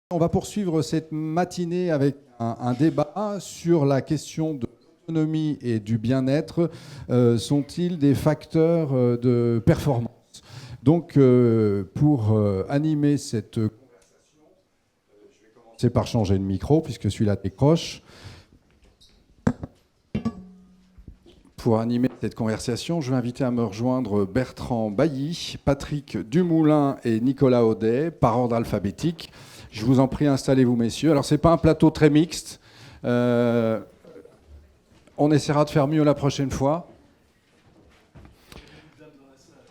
On va poursuivre cette matinée avec un débat sur la question de l'autonomie et du bien-être. Sont-ils des facteurs de performance? Donc, pour animer cette conversation, je vais commencer par changer de micro, puisque celui-là décroche. Pour animer cette conversation, je vais inviter à me rejoindre Bertrand Bailly, Patrick Dumoulin et Nicolas Audet, par ordre alphabétique. Je vous en prie, installez-vous, messieurs. Alors, ce n'est pas un plateau très mixte. On essaiera de faire mieux la prochaine fois.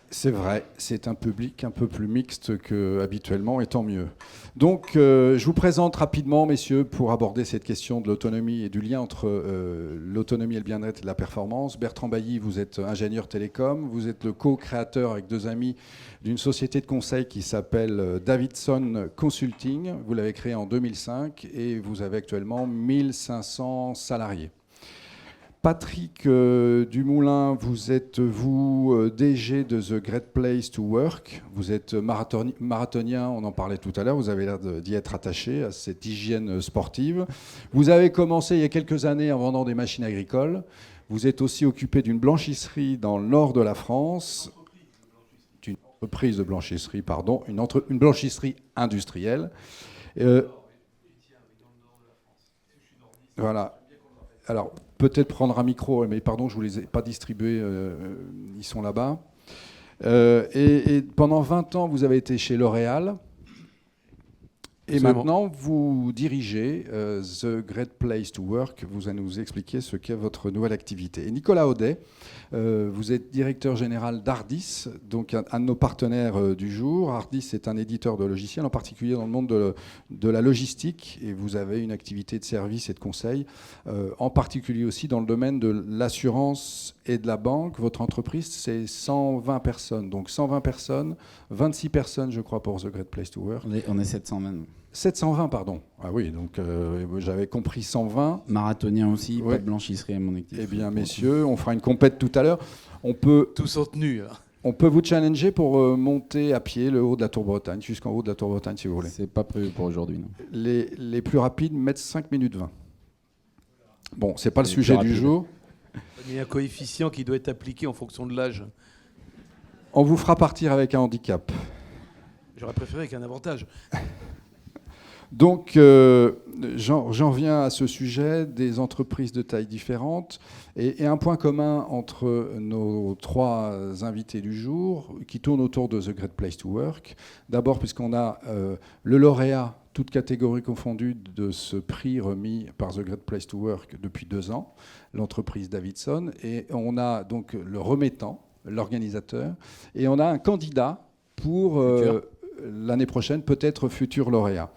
C'est vrai, c'est un public un peu plus mixte qu'habituellement, et tant mieux. Donc, je vous présente rapidement, messieurs, pour aborder cette question de l'autonomie et du lien entre l'autonomie et le bien-être et la performance. Bertrand Bailly, vous êtes ingénieur télécom, vous êtes le co-créateur avec deux amis d'une société de conseil qui s'appelle Davidson Consulting. Vous l'avez créée en 2005 et vous avez actuellement 1500 salariés. Patrick Dumoulin, vous êtes DG de The Great Place to Work. Vous êtes marathonien, on en parlait tout à l'heure. Vous avez l'air d'y être attaché à cette hygiène sportive. Vous avez commencé il y a quelques années en vendant des machines agricoles. Vous êtes aussi occupé d'une blanchisserie dans le nord de la France. Une entreprise de blanchisserie, pardon, une blanchisserie industrielle. Voilà. Alors, peut-être prendre un micro, mais pardon, je ne vous les ai pas distribués, ils sont là-bas. Et pendant 20 ans, vous avez été chez L'Oréal. Et maintenant, vous dirigez The Great Place to Work. Vous allez nous expliquer ce qu'est votre nouvelle activité. Et Nicolas Audet, vous êtes directeur général d'Ardis, donc un de nos partenaires du jour. Ardis est un éditeur de logiciels, en particulier dans le monde de la logistique. Et vous avez une activité de service et de conseil, en particulier aussi dans le domaine de l'assurance et de la banque. Votre entreprise, c'est 120 personnes. Donc 120 personnes, 26 personnes, je crois, pour The Great Place to Work. On est 720. 720, pardon. Ah oui, donc j'avais compris 120. Marathonien aussi, ouais. Pas de blanchisserie à mon actif. Eh bien, messieurs, on fera une compète tout à l'heure. Tous en tenue. On peut vous challenger pour monter à pied le haut de la Tour Bretagne, jusqu'en haut de la Tour Bretagne, si vous voulez. C'est pas prévu pour aujourd'hui, non. Les plus rapides mettent 5 minutes 20. Bon, c'est pas le sujet du jour. Il y a un coefficient qui doit être appliqué en fonction de l'âge. On vous fera partir avec un handicap. J'aurais préféré avec un avantage. Donc, j'en viens à ce sujet des entreprises de tailles différentes et un point commun entre nos trois invités du jour qui tourne autour de The Great Place to Work. D'abord, puisqu'on a le lauréat, toutes catégories confondues, de ce prix remis par The Great Place to Work depuis 2 ans, l'entreprise Davidson, et on a donc le remettant, l'organisateur, et on a un candidat pour l'année prochaine, peut-être futur lauréat.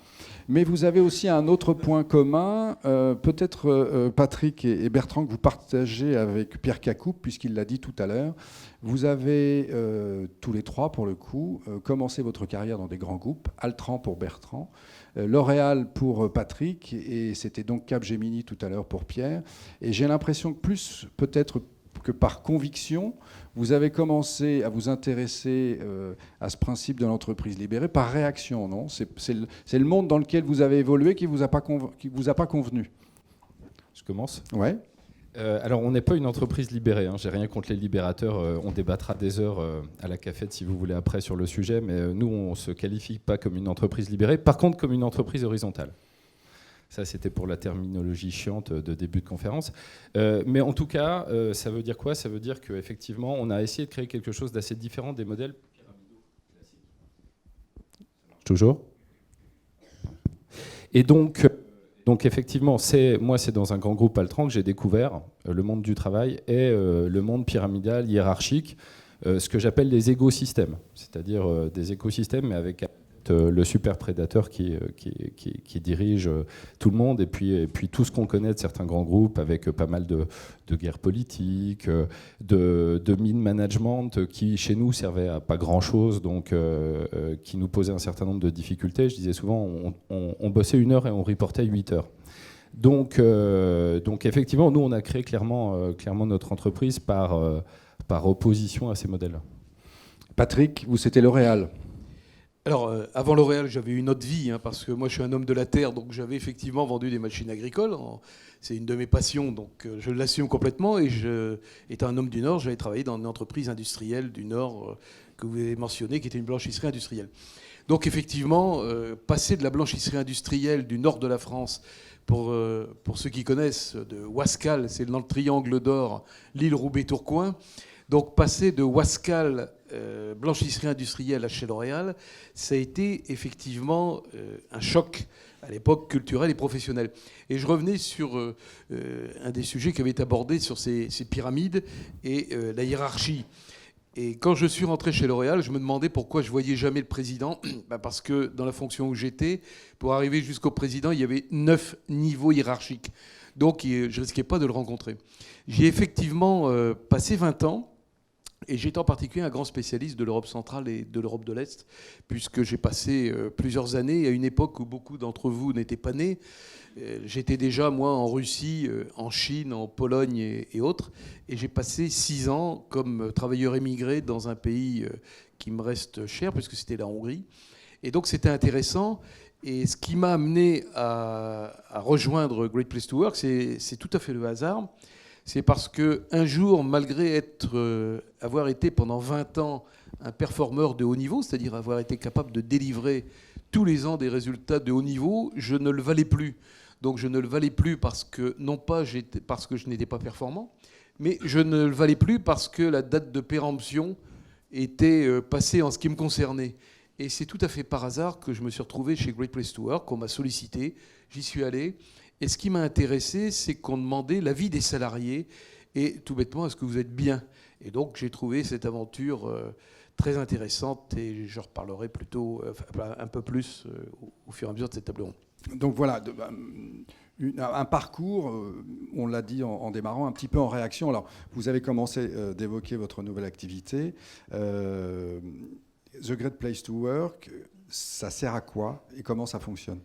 Mais vous avez aussi un autre point commun, peut-être Patrick et Bertrand, que vous partagez avec Pierre Cacoupe, puisqu'il l'a dit tout à l'heure. Vous avez, tous les trois, pour le coup, commencé votre carrière dans des grands groupes. Altran pour Bertrand, L'Oréal pour Patrick, et c'était donc Capgemini tout à l'heure pour Pierre. Et j'ai l'impression que plus, peut-être que par conviction, vous avez commencé à vous intéresser à ce principe de l'entreprise libérée par réaction, non ? C'est le monde dans lequel vous avez évolué qui vous a pas convenu. Je commence ? Ouais. Alors, on n'est pas une entreprise libérée. Hein. J'ai rien contre les libérateurs. On débattra des heures à la cafette, si vous voulez, après sur le sujet. Mais nous, on ne se qualifie pas comme une entreprise libérée. Par contre, comme une entreprise horizontale. Ça, c'était pour la terminologie chiante de début de conférence. Mais en tout cas, ça veut dire quoi ? Ça veut dire qu'effectivement, on a essayé de créer quelque chose d'assez différent des modèles pyramidaux classiques. Toujours ? Et donc effectivement, moi, c'est dans un grand groupe Altran que j'ai découvert le monde du travail et le monde pyramidal, hiérarchique, ce que j'appelle les écosystèmes. C'est-à-dire des écosystèmes, mais avec le super prédateur qui dirige tout le monde et puis tout ce qu'on connaît de certains grands groupes avec pas mal de guerres politiques, de mine management qui chez nous servait à pas grand chose, donc qui nous posait un certain nombre de difficultés. Je disais souvent on bossait 1 heure et on reportait 8 heures. Donc effectivement, nous on a créé clairement notre entreprise par opposition à ces modèles. Patrick, vous c'était L'Oréal. Alors, avant L'Oréal, j'avais une autre vie, parce que moi, je suis un homme de la terre, donc j'avais effectivement vendu des machines agricoles. C'est une de mes passions, donc je l'assume complètement. Et étant un homme du Nord, j'avais travaillé dans une entreprise industrielle du Nord que vous avez mentionnée, qui était une blanchisserie industrielle. Donc, effectivement, passer de la blanchisserie industrielle du nord de la France, pour ceux qui connaissent, de Wascal, c'est dans le triangle d'or, l'île Roubaix-Tourcoing. Donc passer de Wascal, blanchisserie industrielle, à chez L'Oréal, ça a été effectivement un choc à l'époque culturel et professionnel. Et je revenais sur un des sujets qui avait été abordé sur ces pyramides et la hiérarchie. Et quand je suis rentré chez L'Oréal, je me demandais pourquoi je voyais jamais le président. Parce que dans la fonction où j'étais, pour arriver jusqu'au président, il y avait 9 niveaux hiérarchiques. Donc je ne risquais pas de le rencontrer. J'y ai effectivement passé 20 ans. Et j'étais en particulier un grand spécialiste de l'Europe centrale et de l'Europe de l'Est, puisque j'ai passé plusieurs années, à une époque où beaucoup d'entre vous n'étaient pas nés. J'étais déjà, moi, en Russie, en Chine, en Pologne et autres. Et j'ai passé 6 ans comme travailleur émigré dans un pays qui me reste cher, puisque c'était la Hongrie. Et donc c'était intéressant. Et ce qui m'a amené à rejoindre Great Place to Work, c'est tout à fait le hasard. C'est parce qu'un jour, malgré avoir été pendant 20 ans un performeur de haut niveau, c'est-à-dire avoir été capable de délivrer tous les ans des résultats de haut niveau, je ne le valais plus. Donc je ne le valais plus parce que, non pas parce que je n'étais pas performant, mais je ne le valais plus parce que la date de péremption était passée en ce qui me concernait. Et c'est tout à fait par hasard que je me suis retrouvé chez Great Place to Work, qu'on m'a sollicité, j'y suis allé. Et ce qui m'a intéressé, c'est qu'on demandait l'avis des salariés et tout bêtement, est-ce que vous êtes bien ? Et donc j'ai trouvé cette aventure très intéressante et je reparlerai plutôt un peu plus au fur et à mesure de cette table ronde. Donc voilà, un parcours, on l'a dit en démarrant, un petit peu en réaction. Alors vous avez commencé d'évoquer votre nouvelle activité. The Great Place to Work, ça sert à quoi et comment ça fonctionne ?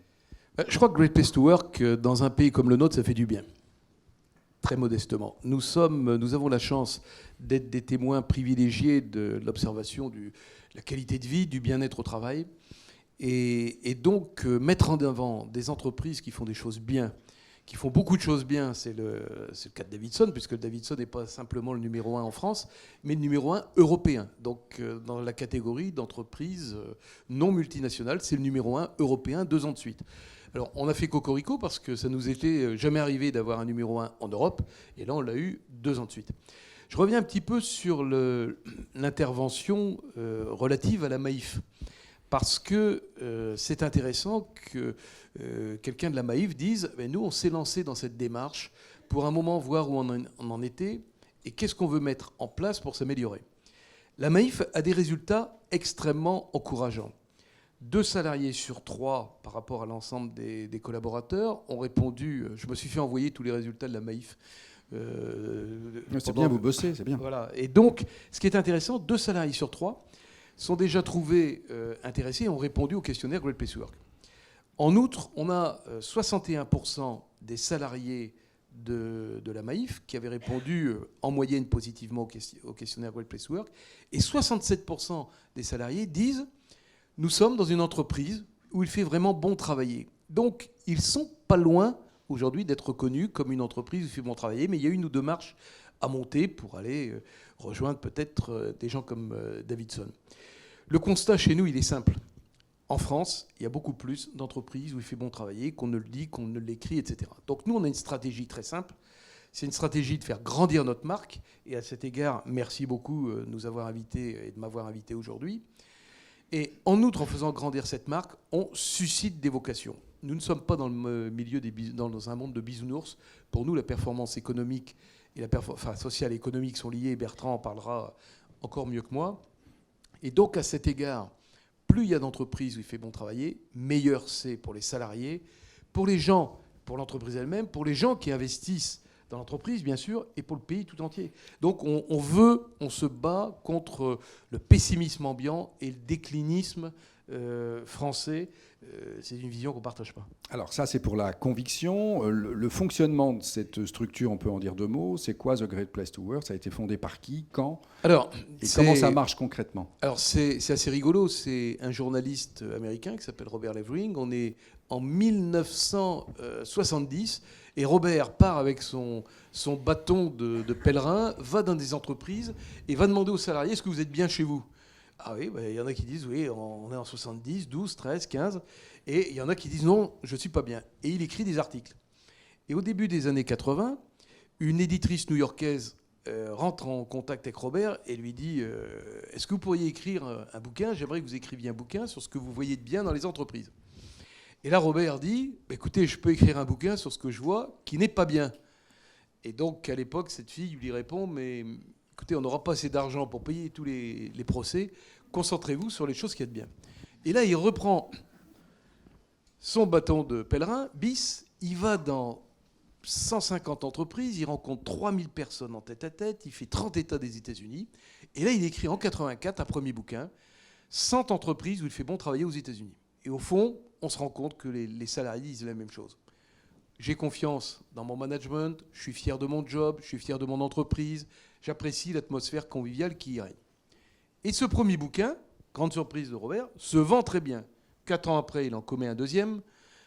Je crois que Great Place to Work, dans un pays comme le nôtre, ça fait du bien. Très modestement. Nous avons la chance d'être des témoins privilégiés de l'observation de la qualité de vie, du bien-être au travail. Et donc, mettre en avant des entreprises qui font des choses bien, qui font beaucoup de choses bien, c'est le cas de Davidson, puisque Davidson n'est pas simplement le numéro 1 en France, mais le numéro 1 européen. Donc, dans la catégorie d'entreprises non multinationales, c'est le numéro 1 européen 2 ans de suite. Alors, on a fait cocorico parce que ça nous était jamais arrivé d'avoir un numéro 1 en Europe. Et là, on l'a eu 2 ans de suite. Je reviens un petit peu sur l'intervention relative à la Maïf. Parce que c'est intéressant que quelqu'un de la Maïf dise « Nous, on s'est lancé dans cette démarche pour un moment voir où on en était et qu'est-ce qu'on veut mettre en place pour s'améliorer. » La Maïf a des résultats extrêmement encourageants. 2 salariés sur 3 par rapport à l'ensemble des collaborateurs ont répondu. Je me suis fait envoyer tous les résultats de la Maïf. C'est bien, vous bossez, c'est bien. Voilà. Et donc, ce qui est intéressant, 2 salariés sur 3 sont déjà trouvés intéressés et ont répondu au questionnaire Great Place to Work. En outre, on a 61% des salariés de la Maïf qui avaient répondu en moyenne positivement au questionnaire Great Place to Work. Et 67% des salariés disent « Nous sommes dans une entreprise où il fait vraiment bon travailler ». Donc, ils ne sont pas loin aujourd'hui d'être reconnus comme une entreprise où il fait bon travailler, mais il y a une ou 2 marches à monter pour aller rejoindre peut-être des gens comme Davidson. Le constat chez nous, il est simple. En France, il y a beaucoup plus d'entreprises où il fait bon travailler, qu'on ne le dit, qu'on ne l'écrit, etc. Donc nous, on a une stratégie très simple. C'est une stratégie de faire grandir notre marque. Et à cet égard, merci beaucoup de nous avoir invités et de m'avoir invité aujourd'hui. Et en outre, en faisant grandir cette marque, on suscite des vocations. Nous ne sommes pas dans le milieu dans un monde de bisounours. Pour nous, la performance économique et sociale et économique sont liées. Bertrand en parlera encore mieux que moi. Et donc, à cet égard, plus il y a d'entreprises où il fait bon travailler, meilleur c'est pour les salariés, pour les gens, pour l'entreprise elle-même, pour les gens qui investissent dans l'entreprise, bien sûr, et pour le pays tout entier. Donc, on se bat contre le pessimisme ambiant et le déclinisme français, c'est une vision qu'on ne partage pas. Alors ça, c'est pour la conviction. Le fonctionnement de cette structure, on peut en dire deux mots. C'est quoi The Great Place to Work? Ça a été fondé par qui? Quand? Alors, et comment ça marche concrètement? Alors c'est assez rigolo. C'est un journaliste américain qui s'appelle Robert Levering. On est en 1970 et Robert part avec son bâton de pèlerin, va dans des entreprises et va demander aux salariés: est-ce que vous êtes bien chez vous? Ah oui, il y en a qui disent oui, on est en 70, 12, 13, 15. Et il y en a qui disent non, je ne suis pas bien. Et il écrit des articles. Et au début des années 80, une éditrice new-yorkaise rentre en contact avec Robert et lui dit est-ce que vous pourriez écrire un bouquin? J'aimerais que vous écriviez un bouquin sur ce que vous voyez de bien dans les entreprises. Et là, Robert dit écoutez, je peux écrire un bouquin sur ce que je vois qui n'est pas bien. Et donc, à l'époque, cette fille lui répond mais écoutez, on n'aura pas assez d'argent pour payer tous les procès. Concentrez-vous sur les choses qu'il y a de bien. Et là, il reprend son bâton de pèlerin, bis. Il va dans 150 entreprises. Il rencontre 3000 personnes en tête-à-tête. Il fait 30 États des États-Unis. Et là, il écrit en 84 un premier bouquin, 100 entreprises où il fait bon travailler aux États-Unis. Et au fond, on se rend compte que les salariés disent la même chose. J'ai confiance dans mon management, je suis fier de mon job, je suis fier de mon entreprise, j'apprécie l'atmosphère conviviale qui y règne. Et ce premier bouquin, grande surprise de Robert, se vend très bien. 4 ans après, il en commet un deuxième.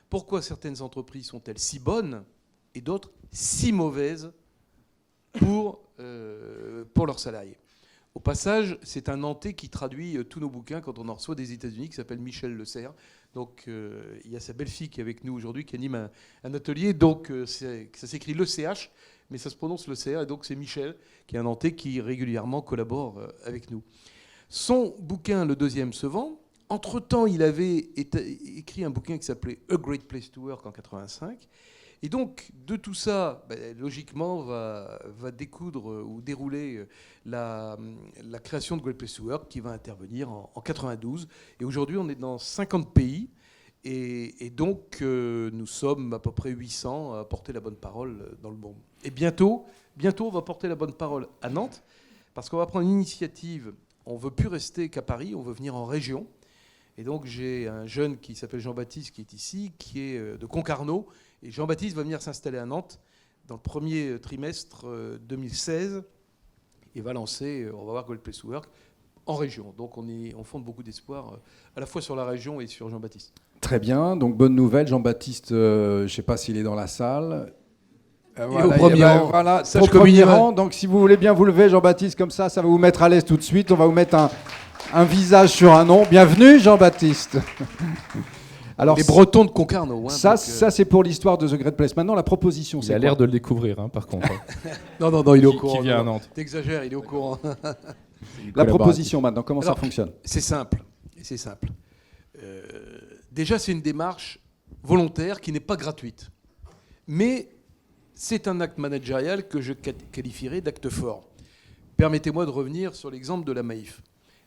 Pourquoi certaines entreprises sont-elles si bonnes et d'autres si mauvaises pour leurs salariés? Au passage, c'est un Nantais qui traduit tous nos bouquins quand on en reçoit des États-Unis, qui s'appelle Michel Le Serre. Donc il y a sa belle-fille qui est avec nous aujourd'hui, qui anime un atelier. Donc ça s'écrit Le CH, mais ça se prononce Le Serre. Et donc c'est Michel, qui est un Nantais, qui régulièrement collabore avec nous. Son bouquin, le deuxième, se vend. Entre-temps, il avait écrit un bouquin qui s'appelait A Great Place to Work en 85. Et donc, de tout ça, logiquement, va découdre ou dérouler la création de Great Place to Work qui va intervenir en 92. Et aujourd'hui, on est dans 50 pays. Et donc, nous sommes à peu près 800 à porter la bonne parole dans le monde. Et bientôt, on va porter la bonne parole à Nantes, parce qu'on va prendre une initiative. On ne veut plus rester qu'à Paris, on veut venir en région. Et donc, j'ai un jeune qui s'appelle Jean-Baptiste qui est ici, qui est de Concarneau. Et Jean-Baptiste va venir s'installer à Nantes dans le premier trimestre 2016 et va lancer, on va voir Great Place to Work, en région. Donc, on fonde beaucoup d'espoir à la fois sur la région et sur Jean-Baptiste. Très bien, donc bonne nouvelle. Jean-Baptiste, je ne sais pas s'il est dans la salle. Voilà, au premier rang. Voilà, au premier rang. Donc si vous voulez bien vous lever, Jean-Baptiste, comme ça va vous mettre à l'aise tout de suite. On va vous mettre un visage sur un nom. Bienvenue, Jean-Baptiste. Alors, les Bretons de Concarneau. Hein, ça c'est pour l'histoire de The Great Place. Maintenant, la proposition, c'est Il a l'air de le découvrir, hein, par contre. Non, il est au courant. Qui vient à Nantes. T'exagères, il est au courant. La proposition, maintenant, comment ça fonctionne? C'est simple. Déjà, c'est une démarche volontaire qui n'est pas gratuite. Mais c'est un acte managérial que je qualifierais d'acte fort. Permettez-moi de revenir sur l'exemple de la Maïf.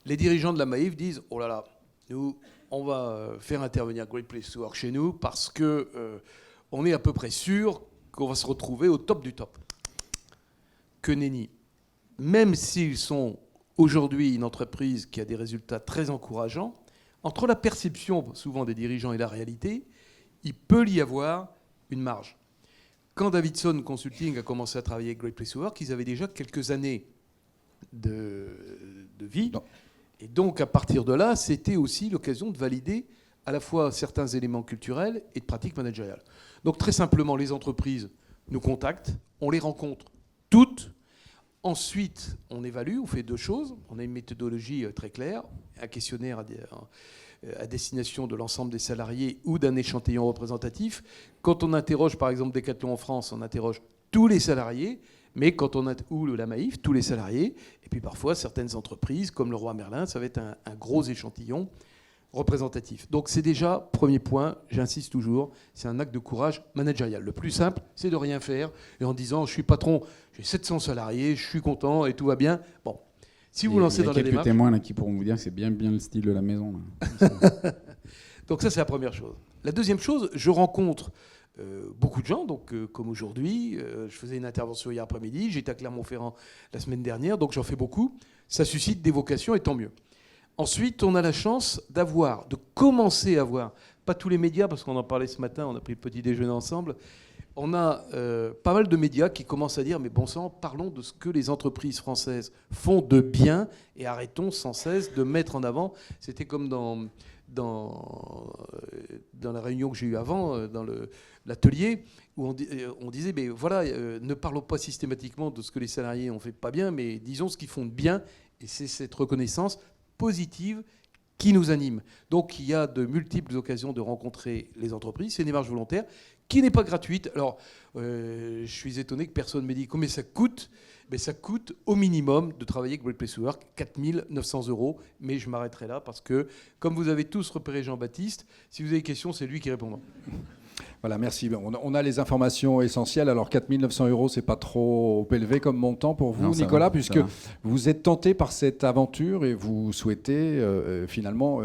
Les dirigeants de la Maïf disent « Oh là là, nous, on va faire intervenir Great Place to Work chez nous parce qu'on est à peu près sûr qu'on va se retrouver au top du top. » Que nenni. Même s'ils sont aujourd'hui une entreprise qui a des résultats très encourageants, entre la perception souvent des dirigeants et la réalité, il peut y avoir une marge. Quand Davidson Consulting a commencé à travailler avec Great Place to Work, ils avaient déjà quelques années de vie. Non. Et donc, à partir de là, c'était aussi l'occasion de valider à la fois certains éléments culturels et de pratiques managériales. Donc, très simplement, les entreprises nous contactent, on les rencontre toutes. Ensuite, on évalue, on fait deux choses. On a une méthodologie très claire, un questionnaire à destination de l'ensemble des salariés ou d'un échantillon représentatif. Quand on interroge, par exemple, Decathlon en France, on interroge tous les salariés, mais quand on a ou la Maïf, tous les salariés. Et puis parfois, certaines entreprises, comme Leroy Merlin, ça va être un gros échantillon représentatif. Donc c'est déjà, premier point, j'insiste toujours, c'est un acte de courage managérial. Le plus simple, c'est de rien faire et en disant je suis patron, j'ai 700 salariés, je suis content et tout va bien. Bon, si vous lancez dans la démarche... Il y a quelques témoins là, qui pourront vous dire que c'est bien le style de la maison. Là. Donc ça, c'est la première chose. La deuxième chose, je rencontre beaucoup de gens, donc comme aujourd'hui, je faisais une intervention hier après-midi, j'étais à Clermont-Ferrand la semaine dernière, donc j'en fais beaucoup. Ça suscite des vocations et tant mieux. Ensuite, on a la chance de commencer à voir, pas tous les médias, parce qu'on en parlait ce matin, on a pris le petit déjeuner ensemble, on a pas mal de médias qui commencent à dire, mais bon sang, parlons de ce que les entreprises françaises font de bien et arrêtons sans cesse de mettre en avant. C'était comme dans la réunion que j'ai eue avant, dans l'atelier, où on disait, mais voilà, ne parlons pas systématiquement de ce que les salariés ont fait pas bien, mais disons ce qu'ils font de bien, et c'est cette reconnaissance positive qui nous anime. Donc il y a de multiples occasions de rencontrer les entreprises. C'est une démarche volontaire qui n'est pas gratuite. Alors je suis étonné que personne ne m'ait dit combien ça coûte. Mais ça coûte au minimum de travailler avec Great Place to Work, 4 900 €. Mais je m'arrêterai là parce que, comme vous avez tous repéré Jean-Baptiste, si vous avez des questions, c'est lui qui répondra. Voilà, merci. On a les informations essentielles. Alors, 4 900 €, c'est pas trop élevé comme montant pour vous, Non, ça Nicolas, va, puisque ça va. vous êtes tenté par cette aventure et vous souhaitez finalement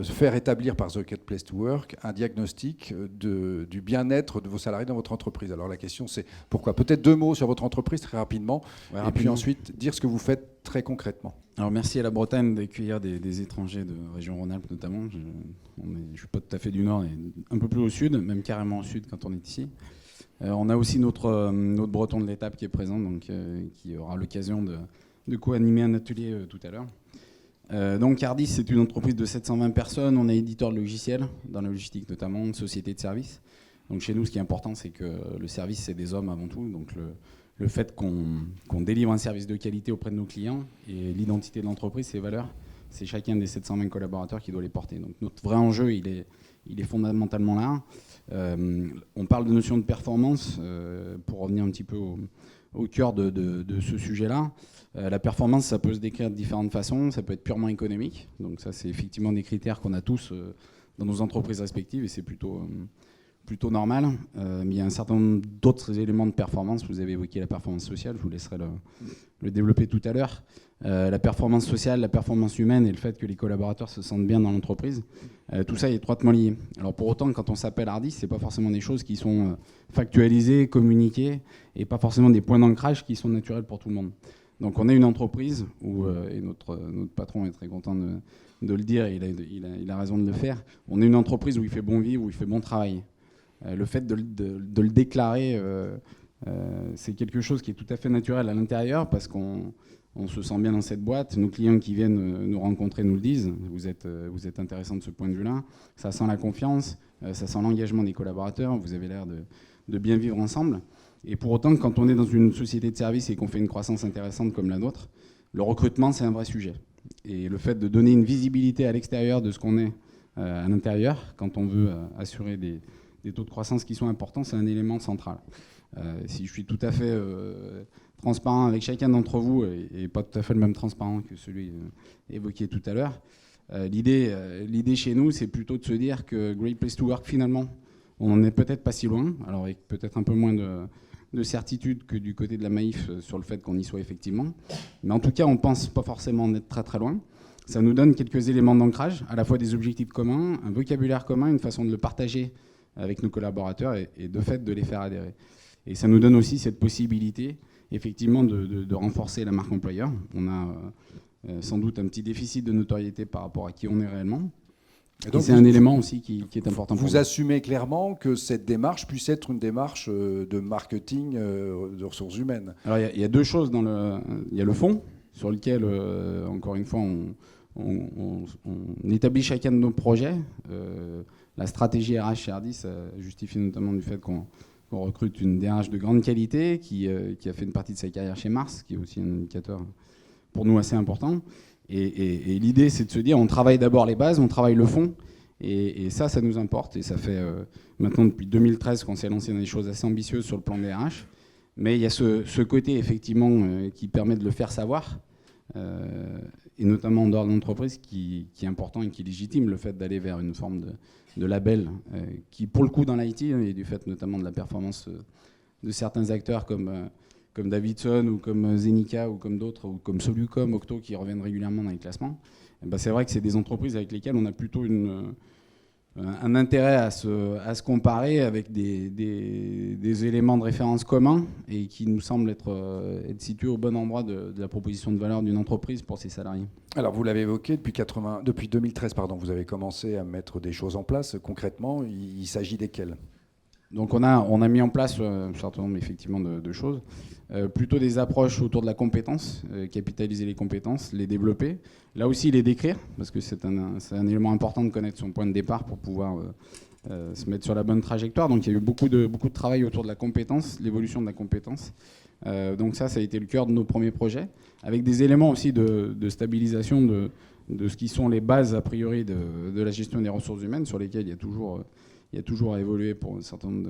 faire établir par The Great Place to Work un diagnostic du bien-être de vos salariés dans votre entreprise. Alors, la question, c'est pourquoi? Peut-être 2 mots sur votre entreprise très rapidement, Ouais, et puis rapidement. ensuite dire ce que vous faites très concrètement. Alors merci à la Bretagne d'accueillir des étrangers de région Rhône-Alpes notamment. Je ne suis pas tout à fait du nord, mais un peu plus au sud, même carrément au sud quand on est ici. On a aussi notre breton de l'étape qui est présent, donc, qui aura l'occasion de co-animer un atelier tout à l'heure. Donc Ardis, c'est une entreprise de 720 personnes. On est éditeur de logiciels, dans la logistique notamment, une société de services. Donc chez nous, ce qui est important, c'est que le service, c'est des hommes avant tout. Donc le fait qu'on délivre un service de qualité auprès de nos clients et l'identité de l'entreprise, ses valeurs, c'est chacun des 720 collaborateurs qui doit les porter. Donc notre vrai enjeu, il est fondamentalement là. On parle de notion de performance, pour revenir un petit peu au cœur de ce sujet-là. La performance, ça peut se décrire de différentes façons. Ça peut être purement économique. Donc ça, c'est effectivement des critères qu'on a tous dans nos entreprises respectives et c'est plutôt normal, mais il y a un certain nombre d'autres éléments de performance. Vous avez évoqué la performance sociale, je vous laisserai le développer tout à l'heure. La performance sociale, la performance humaine et le fait que les collaborateurs se sentent bien dans l'entreprise, tout ça est étroitement lié. Alors pour autant, quand on s'appelle Ardis, ce n'est pas forcément des choses qui sont factualisées, communiquées, et pas forcément des points d'ancrage qui sont naturels pour tout le monde. Donc on est une entreprise où, et notre patron est très content de le dire, et il a raison de le faire, on est une entreprise où il fait bon vivre, où il fait bon travail. Le fait de le déclarer, c'est quelque chose qui est tout à fait naturel à l'intérieur parce qu'on se sent bien dans cette boîte. Nos clients qui viennent nous rencontrer nous le disent. Vous êtes intéressant de ce point de vue-là. Ça sent la confiance, ça sent l'engagement des collaborateurs. Vous avez l'air de bien vivre ensemble. Et pour autant, quand on est dans une société de service et qu'on fait une croissance intéressante comme la nôtre, le recrutement, c'est un vrai sujet. Et le fait de donner une visibilité à l'extérieur de ce qu'on est à l'intérieur, quand on veut assurer des taux de croissance qui sont importants, c'est un élément central. Si je suis tout à fait transparent avec chacun d'entre vous, et pas tout à fait le même transparent que celui évoqué tout à l'heure, l'idée chez nous, c'est plutôt de se dire que Great Place to Work, finalement, on n'en est peut-être pas si loin, alors avec peut-être un peu moins de certitude que du côté de la Maïf sur le fait qu'on y soit effectivement. Mais en tout cas, on ne pense pas forcément en être très très loin. Ça nous donne quelques éléments d'ancrage, à la fois des objectifs communs, un vocabulaire commun, une façon de le partager avec nos collaborateurs et de fait de les faire adhérer. Et ça nous donne aussi cette possibilité effectivement de renforcer la marque employeur. On a sans doute un petit déficit de notoriété par rapport à qui on est réellement. Et donc c'est un élément aussi qui est important pour nous. Vous assumez clairement que cette démarche puisse être une démarche de marketing de ressources humaines. Alors il y a deux choses. Il y a le fond, sur lequel, encore une fois, on établit chacun de nos projets. La stratégie RH chez Ardis justifie notamment du fait qu'on recrute une DRH de grande qualité qui a fait une partie de sa carrière chez Mars, qui est aussi un indicateur pour nous assez important. Et l'idée, c'est de se dire, on travaille d'abord les bases, on travaille le fond, et ça nous importe. Et ça fait maintenant depuis 2013 qu'on s'est lancé dans des choses assez ambitieuses sur le plan des RH. Mais il y a ce côté, effectivement, qui permet de le faire savoir, et notamment en dehors de l'entreprise, qui est important et qui légitime le fait d'aller vers une forme de label, qui, pour le coup, dans l'IT, et du fait notamment de la performance de certains acteurs comme Davidson ou comme Zenica ou comme d'autres, ou comme Solucom, Octo, qui reviennent régulièrement dans les classements, c'est vrai que c'est des entreprises avec lesquelles on a plutôt une un intérêt à se comparer avec des éléments de référence communs et qui nous semblent être situés au bon endroit de la proposition de valeur d'une entreprise pour ses salariés. Alors, vous l'avez évoqué, depuis 2013, vous avez commencé à mettre des choses en place. Concrètement, il s'agit desquelles ? Donc on a mis en place un certain nombre effectivement de choses, plutôt des approches autour de la compétence, capitaliser les compétences, les développer, là aussi les décrire, parce que c'est un élément important de connaître son point de départ pour pouvoir se mettre sur la bonne trajectoire. Donc il y a eu beaucoup de travail autour de la compétence, l'évolution de la compétence. Donc ça a été le cœur de nos premiers projets, avec des éléments aussi de stabilisation de ce qui sont les bases a priori de la gestion des ressources humaines, sur lesquelles il y a toujours à évoluer pour un certain nombre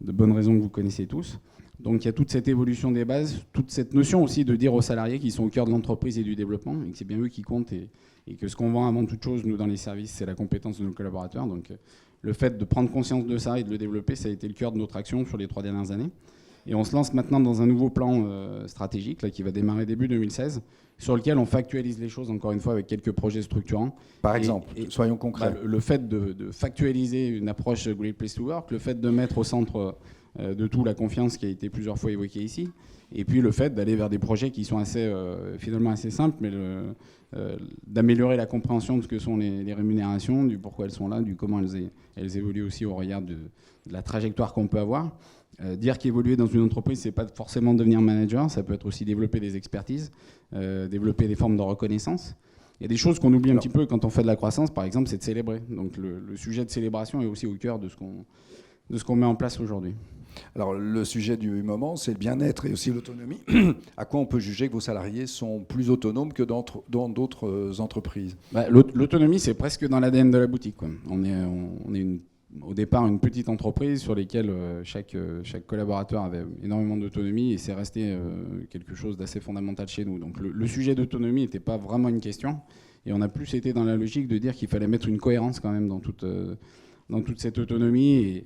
de bonnes raisons que vous connaissez tous. Donc il y a toute cette évolution des bases, toute cette notion aussi de dire aux salariés qu'ils sont au cœur de l'entreprise et du développement, et que c'est bien eux qui comptent, et que ce qu'on vend avant toute chose, nous, dans les services, c'est la compétence de nos collaborateurs. Donc le fait de prendre conscience de ça et de le développer, ça a été le cœur de notre action sur les 3 dernières années. Et on se lance maintenant dans un nouveau plan stratégique là, qui va démarrer début 2016, sur lequel on factualise les choses, encore une fois, avec quelques projets structurants. Par exemple, soyons concrets. Le fait de factualiser une approche Great Place to Work, le fait de mettre au centre de tout la confiance qui a été plusieurs fois évoquée ici, et puis le fait d'aller vers des projets qui sont finalement assez simples, mais d'améliorer la compréhension de ce que sont les rémunérations, du pourquoi elles sont là, du comment elles évoluent aussi au regard de la trajectoire qu'on peut avoir. Dire qu'évoluer dans une entreprise, c'est pas forcément devenir manager, ça peut être aussi développer des expertises, développer des formes de reconnaissance. Il y a des choses qu'on oublie un petit peu quand on fait de la croissance, par exemple, c'est de célébrer. Donc le sujet de célébration est aussi au cœur de ce qu'on met en place aujourd'hui. Alors le sujet du moment, c'est le bien-être et aussi l'autonomie. À quoi on peut juger que vos salariés sont plus autonomes que dans d'autres entreprises ? L'autonomie, c'est presque dans l'ADN de la boutique, quoi. On est au départ une petite entreprise sur laquelle chaque collaborateur avait énormément d'autonomie, et c'est resté quelque chose d'assez fondamental chez nous. Donc le sujet d'autonomie n'était pas vraiment une question, et on a plus été dans la logique de dire qu'il fallait mettre une cohérence quand même dans toute cette autonomie,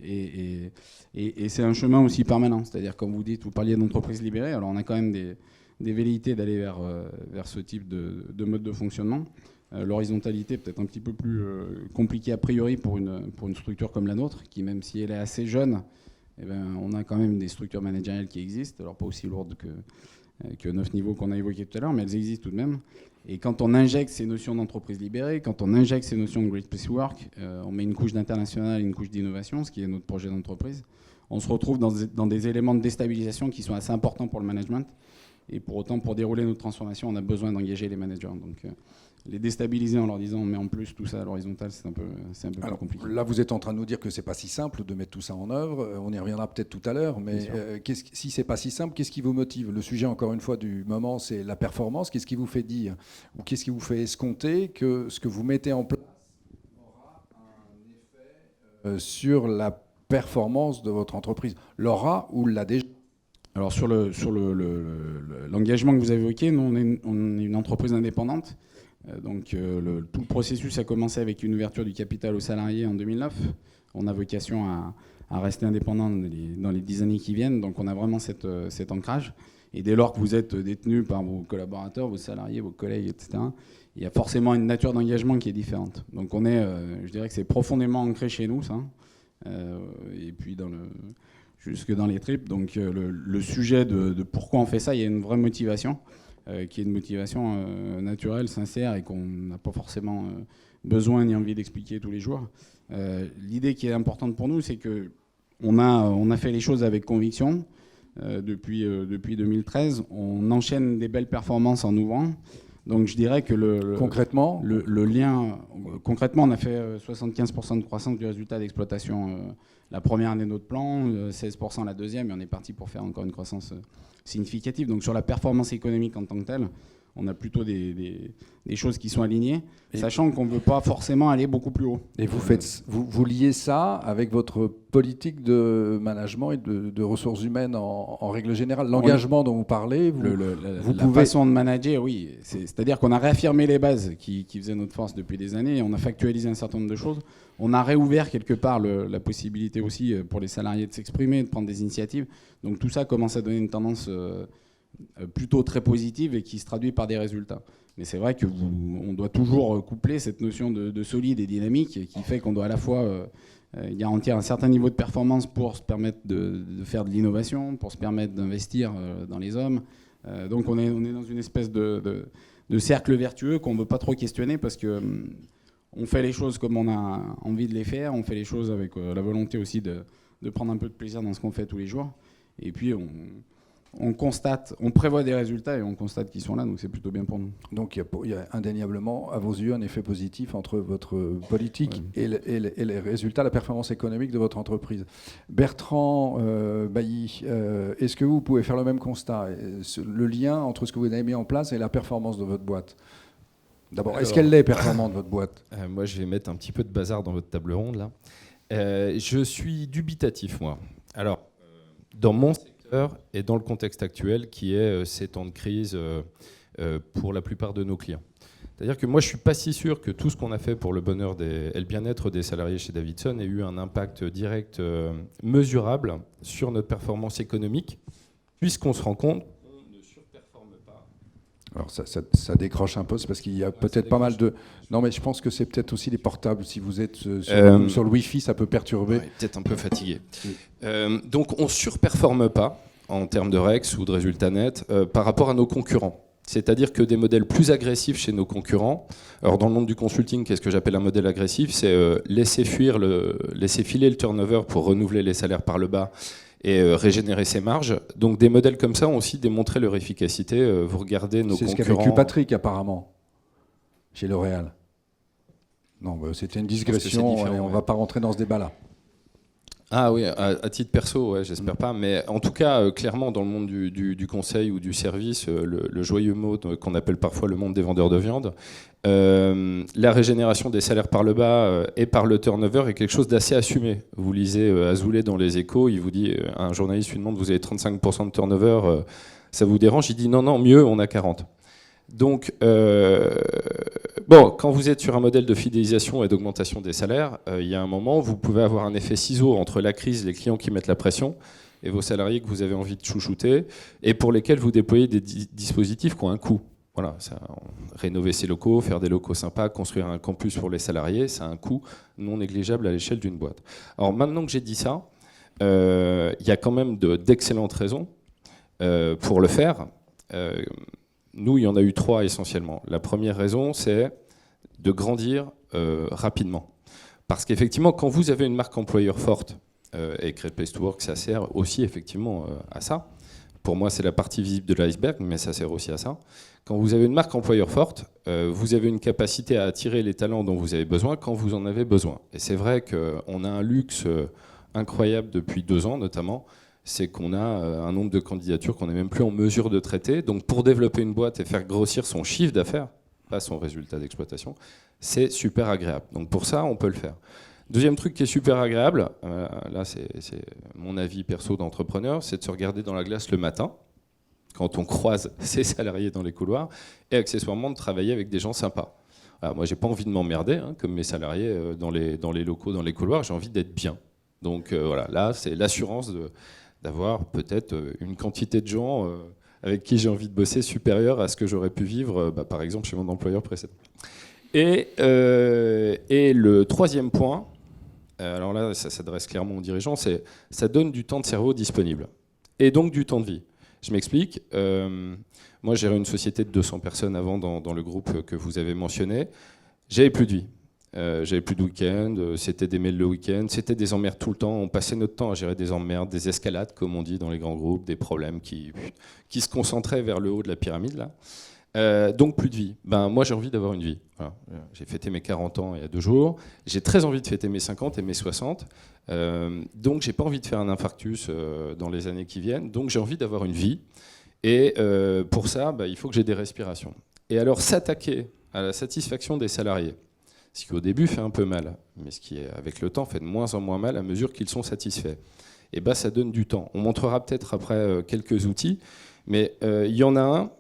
et c'est un chemin aussi permanent. C'est-à-dire, comme vous dites, vous parliez d'entreprise libérée, alors on a quand même des velléités d'aller vers ce type de mode de fonctionnement. L'horizontalité peut-être un petit peu plus compliquée a priori pour une structure comme la nôtre, qui, même si elle est assez jeune, eh ben, on a quand même des structures managériales qui existent, alors pas aussi lourdes que 9 niveaux qu'on a évoqués tout à l'heure, mais elles existent tout de même. Et quand on injecte ces notions d'entreprise libérée, quand on injecte ces notions de Great Place to Work, on met une couche d'international et une couche d'innovation, ce qui est notre projet d'entreprise, on se retrouve dans des éléments de déstabilisation qui sont assez importants pour le management. Et pour autant, pour dérouler notre transformation, on a besoin d'engager les managers. Donc les déstabiliser en leur disant on met en plus tout ça à l'horizontale, c'est un peu plus compliqué. Là, vous êtes en train de nous dire que c'est pas si simple de mettre tout ça en œuvre. On y reviendra peut-être tout à l'heure, mais si c'est pas si simple, qu'est-ce qui vous motive ? Le sujet, encore une fois, du moment, c'est la performance. Qu'est-ce qui vous fait dire, ou qu'est-ce qui vous fait escompter que ce que vous mettez en place aura un effet sur la performance de votre entreprise ? L'aura ou l'a déjà ? Alors sur l'engagement que vous avez évoqué, nous on est une entreprise indépendante. Donc tout le processus a commencé avec une ouverture du capital aux salariés en 2009. On a vocation à rester indépendant dans les 10 années qui viennent. Donc on a vraiment cet ancrage. Et dès lors que vous êtes détenu par vos collaborateurs, vos salariés, vos collègues, etc., il y a forcément une nature d'engagement qui est différente. Donc on est, je dirais que c'est profondément ancré chez nous, ça. Et puis jusque dans les tripes. Donc le sujet de pourquoi on fait ça, il y a une vraie motivation, qui est une motivation naturelle, sincère, et qu'on n'a pas forcément besoin ni envie d'expliquer tous les jours. L'idée qui est importante pour nous, c'est qu'on a fait les choses avec conviction. Depuis 2013, on enchaîne des belles performances en ouvrant. Donc je dirais que concrètement, le lien, concrètement, on a fait 75% de croissance du résultat d'exploitation la première année de notre plan, 16% la deuxième, et on est parti pour faire encore une croissance significative. Donc sur la performance économique en tant que telle, on a plutôt des choses qui sont alignées, sachant qu'on ne veut pas forcément aller beaucoup plus haut. Et vous liez ça avec votre politique de management et de ressources humaines en règle générale. L'engagement dont vous parlez, la façon de manager, oui. C'est-à-dire qu'on a réaffirmé les bases qui faisaient notre force depuis des années, et on a factualisé un certain nombre de choses. On a réouvert quelque part la possibilité aussi pour les salariés de s'exprimer, de prendre des initiatives. Donc tout ça commence à donner une tendance plutôt très positive et qui se traduit par des résultats. Mais c'est vrai qu'on doit toujours coupler cette notion de solide et dynamique qui fait qu'on doit à la fois garantir un certain niveau de performance pour se permettre de faire de l'innovation, pour se permettre d'investir dans les hommes. Donc on est dans une espèce de cercle vertueux qu'on ne veut pas trop questionner parce que on fait les choses comme on a envie de les faire, on fait les choses avec la volonté aussi de prendre un peu de plaisir dans ce qu'on fait tous les jours. Et puis on constate, on prévoit des résultats et on constate qu'ils sont là, donc c'est plutôt bien pour nous. Donc il y a indéniablement, à vos yeux, un effet positif entre votre politique et les résultats, la performance économique de votre entreprise. Bertrand Bailly, est-ce que vous pouvez faire le même constat, le lien entre ce que vous avez mis en place et la performance de votre boîte? D'abord, est-ce qu'elle est performante, votre boîte? Moi, je vais mettre un petit peu de bazar dans votre table ronde, là. Je suis dubitatif, moi. Alors, dans mon secteur et dans le contexte actuel, qui est ces temps de crise pour la plupart de nos clients. C'est-à-dire que moi, je ne suis pas si sûr que tout ce qu'on a fait pour le bonheur et le bien-être des salariés chez Davidson ait eu un impact direct mesurable sur notre performance économique, puisqu'on se rend compte qu'on ne surperforme pas. Alors ça décroche un peu, c'est parce qu'il y a peut-être pas mal de... Non, mais je pense que c'est peut-être aussi les portables. Si vous êtes sur le Wi-Fi, ça peut perturber. Ouais, peut-être un peu fatigué. Donc on ne surperforme pas en termes de REX ou de résultats nets par rapport à nos concurrents. C'est-à-dire que des modèles plus agressifs chez nos concurrents, alors dans le monde du consulting, qu'est-ce que j'appelle un modèle agressif? C'est laisser filer le turnover pour renouveler les salaires par le bas et régénérer ses marges. Donc des modèles comme ça ont aussi démontré leur efficacité. Vous regardez nos concurrents... C'est ce qu'a vécu Patrick apparemment, chez L'Oréal. Non, c'était une digression, et on ne va pas rentrer dans ce débat-là. Ah oui, à titre perso, ouais, j'espère pas. Mais en tout cas, clairement, dans le monde du conseil ou du service, le joyeux mot qu'on appelle parfois le monde des vendeurs de viande, la régénération des salaires par le bas et par le turnover est quelque chose d'assez assumé. Vous lisez Azoulay dans Les Échos, il vous dit, un journaliste lui demande, vous avez 35% de turnover, ça vous dérange? Il dit non, mieux, on a 40%. Donc, quand vous êtes sur un modèle de fidélisation et d'augmentation des salaires, il y a un moment où vous pouvez avoir un effet ciseau entre la crise, les clients qui mettent la pression, et vos salariés que vous avez envie de chouchouter, et pour lesquels vous déployez des dispositifs qui ont un coût. Voilà, rénover ses locaux, faire des locaux sympas, construire un campus pour les salariés, ça a un coût non négligeable à l'échelle d'une boîte. Alors maintenant que j'ai dit ça, il y a quand même d'excellentes raisons pour le faire. Nous, il y en a eu 3 essentiellement. La première raison, c'est de grandir rapidement. Parce qu'effectivement, quand vous avez une marque employeur forte, et Great Place to Work, ça sert aussi effectivement à ça. Pour moi, c'est la partie visible de l'iceberg, mais ça sert aussi à ça. Quand vous avez une marque employeur forte, vous avez une capacité à attirer les talents dont vous avez besoin quand vous en avez besoin. Et c'est vrai qu'on a un luxe incroyable depuis 2 ans notamment, c'est qu'on a un nombre de candidatures qu'on n'est même plus en mesure de traiter. Donc pour développer une boîte et faire grossir son chiffre d'affaires, pas son résultat d'exploitation, c'est super agréable. Donc pour ça, on peut le faire. Deuxième truc qui est super agréable, là c'est mon avis perso d'entrepreneur, c'est de se regarder dans la glace le matin, quand on croise ses salariés dans les couloirs, et accessoirement de travailler avec des gens sympas. Alors moi, j'ai pas envie de m'emmerder, comme mes salariés dans les locaux, dans les couloirs, j'ai envie d'être bien. Donc voilà, là c'est l'assurance d'avoir peut-être une quantité de gens avec qui j'ai envie de bosser supérieure à ce que j'aurais pu vivre, par exemple, chez mon employeur précédent. Et le troisième point, alors là, ça s'adresse clairement aux dirigeants, c'est ça donne du temps de cerveau disponible, et donc du temps de vie. Je m'explique. Moi, j'ai une société de 200 personnes avant dans le groupe que vous avez mentionné. J'avais plus de vie. J'avais plus de week-end, c'était des mails le week-end, c'était des emmerdes tout le temps. On passait notre temps à gérer des emmerdes, des escalades, comme on dit dans les grands groupes, des problèmes qui se concentraient vers le haut de la pyramide, là. Donc plus de vie. Moi, j'ai envie d'avoir une vie. Voilà. J'ai fêté mes 40 ans il y a 2 jours. J'ai très envie de fêter mes 50 et mes 60. Donc, j'ai pas envie de faire un infarctus dans les années qui viennent. Donc, j'ai envie d'avoir une vie. Et pour ça, il faut que j'ai des respirations. Et alors, s'attaquer à la satisfaction des salariés, ce qui au début fait un peu mal, mais ce qui, avec le temps, fait de moins en moins mal à mesure qu'ils sont satisfaits. Et ça donne du temps. On montrera peut-être après quelques outils, mais il y en a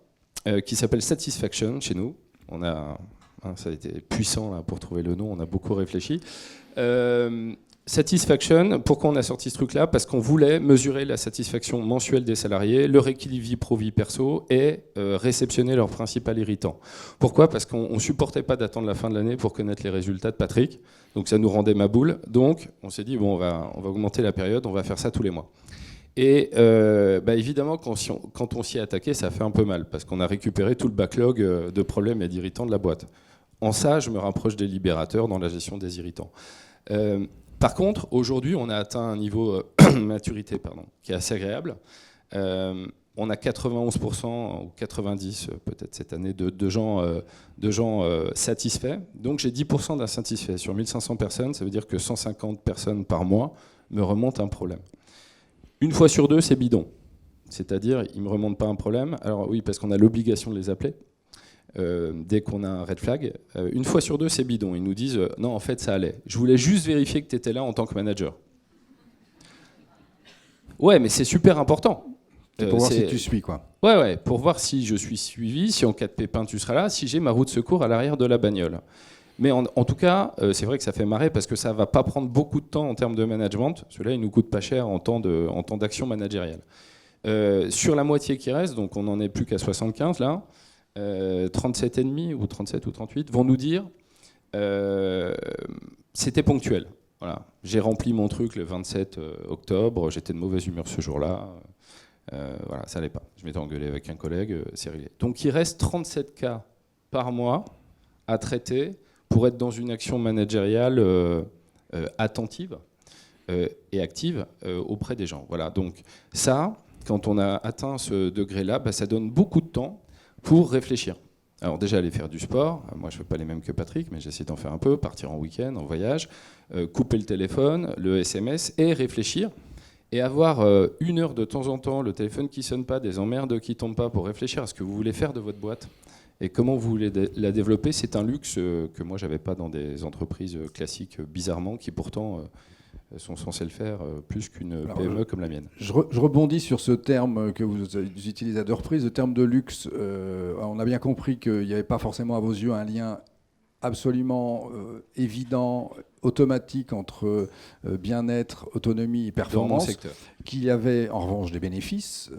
un qui s'appelle Satisfaction chez nous. On a, ça a été puissant là, pour trouver le nom, on a beaucoup réfléchi. Satisfaction, pourquoi on a sorti ce truc-là? Parce qu'on voulait mesurer la satisfaction mensuelle des salariés, leur équilibre vie pro-vie perso et réceptionner leur principal irritant. Pourquoi? Parce qu'on ne supportait pas d'attendre la fin de l'année pour connaître les résultats de Patrick. Donc ça nous rendait ma boule. Donc on s'est dit, bon, on va augmenter la période, on va faire ça tous les mois. Et évidemment, quand on s'y est attaqué, ça fait un peu mal, parce qu'on a récupéré tout le backlog de problèmes et d'irritants de la boîte. En ça, je me rapproche des libérateurs dans la gestion des irritants. Par contre, aujourd'hui, on a atteint un niveau de maturité qui est assez agréable. On a 91% ou 90% peut-être cette année de gens satisfaits. Donc j'ai 10% d'insatisfaits. Sur 1500 personnes, ça veut dire que 150 personnes par mois me remontent un problème. Une fois sur deux, c'est bidon. C'est-à-dire, ils ne me remontent pas un problème. Alors oui, parce qu'on a l'obligation de les appeler. Dès qu'on a un red flag, une fois sur deux, c'est bidon. Ils nous disent non, en fait, ça allait. Je voulais juste vérifier que tu étais là en tant que manager. Ouais, mais c'est super important. Pour voir si tu suis, quoi. Ouais, pour voir si je suis suivi, si en cas de pépin, tu seras là, si j'ai ma roue de secours à l'arrière de la bagnole. Mais en tout cas, c'est vrai que ça fait marrer parce que ça ne va pas prendre beaucoup de temps en termes de management. Celui-là, il ne nous coûte pas cher en temps d'action managériale. Sur la moitié qui reste, donc on n'en est plus qu'à 75 là, 37,5 ou 37 ou 38 vont nous dire c'était ponctuel. Voilà. J'ai rempli mon truc le 27 octobre, j'étais de mauvaise humeur ce jour-là. Voilà, ça n'allait pas. Je m'étais engueulé avec un collègue, c'est réglé. Donc il reste 37 cas par mois à traiter pour être dans une action managériale attentive et active auprès des gens. Voilà. Donc ça, quand on a atteint ce degré-là, ça donne beaucoup de temps pour réfléchir. Alors déjà aller faire du sport, moi je ne fais pas les mêmes que Patrick, mais j'essaie d'en faire un peu, partir en week-end, en voyage, couper le téléphone, le SMS et réfléchir. Et avoir 1 heure de temps en temps, le téléphone qui ne sonne pas, des emmerdes qui ne tombent pas pour réfléchir à ce que vous voulez faire de votre boîte et comment vous voulez la développer, c'est un luxe que moi je n'avais pas dans des entreprises classiques, bizarrement, qui pourtant sont censées le faire plus qu'une PME comme la mienne. Je rebondis sur ce terme que vous utilisez à deux reprises, le terme de luxe. On a bien compris qu'il n'y avait pas forcément à vos yeux un lien absolument évident, automatique entre bien-être, autonomie et performance, qu'il y avait en revanche des bénéfices,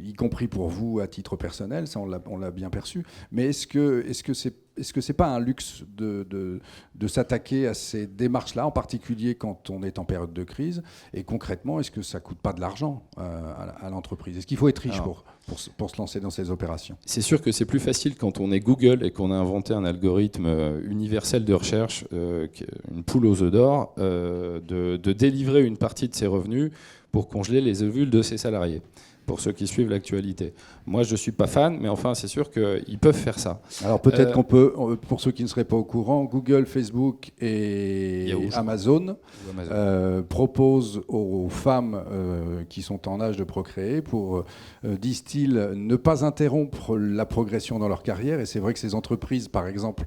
y compris pour vous à titre personnel, ça on l'a bien perçu. Mais est-ce que c'est pas un luxe de s'attaquer à ces démarches-là, en particulier quand on est en période de crise? Et concrètement, est-ce que ça coûte pas de l'argent à l'entreprise? Est-ce qu'il faut être riche pour se lancer dans ces opérations? C'est sûr que c'est plus facile quand on est Google et qu'on a inventé un algorithme universel de recherche, une poule aux œufs d'or, de délivrer une partie de ses revenus pour congeler les ovules de ses salariés, pour ceux qui suivent l'actualité. Moi, je ne suis pas fan, mais enfin, c'est sûr qu'ils peuvent faire ça. Alors peut-être qu'on peut, pour ceux qui ne seraient pas au courant, Google, Facebook et Amazon proposent aux femmes qui sont en âge de procréer pour, disent-ils, ne pas interrompre la progression dans leur carrière. Et c'est vrai que ces entreprises, par exemple,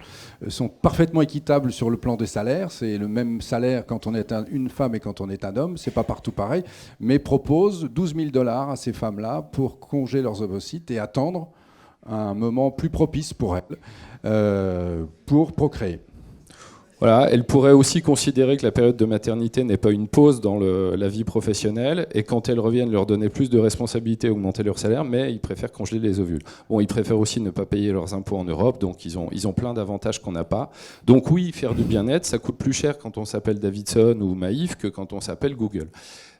sont parfaitement équitables sur le plan des salaires. C'est le même salaire quand on est une femme et quand on est un homme. C'est pas partout pareil, mais proposent $12 000 à ces femmes-là pour congeler leurs ovocytes et attendre un moment plus propice pour elles pour procréer. Voilà, elle pourrait aussi considérer que la période de maternité n'est pas une pause dans la vie professionnelle et quand elles reviennent leur donner plus de responsabilités, augmenter leur salaire, mais ils préfèrent congeler les ovules. Bon, ils préfèrent aussi ne pas payer leurs impôts en Europe, donc ils ont plein d'avantages qu'on n'a pas. Donc oui, faire du bien-être, ça coûte plus cher quand on s'appelle Davidson ou Maïf que quand on s'appelle Google.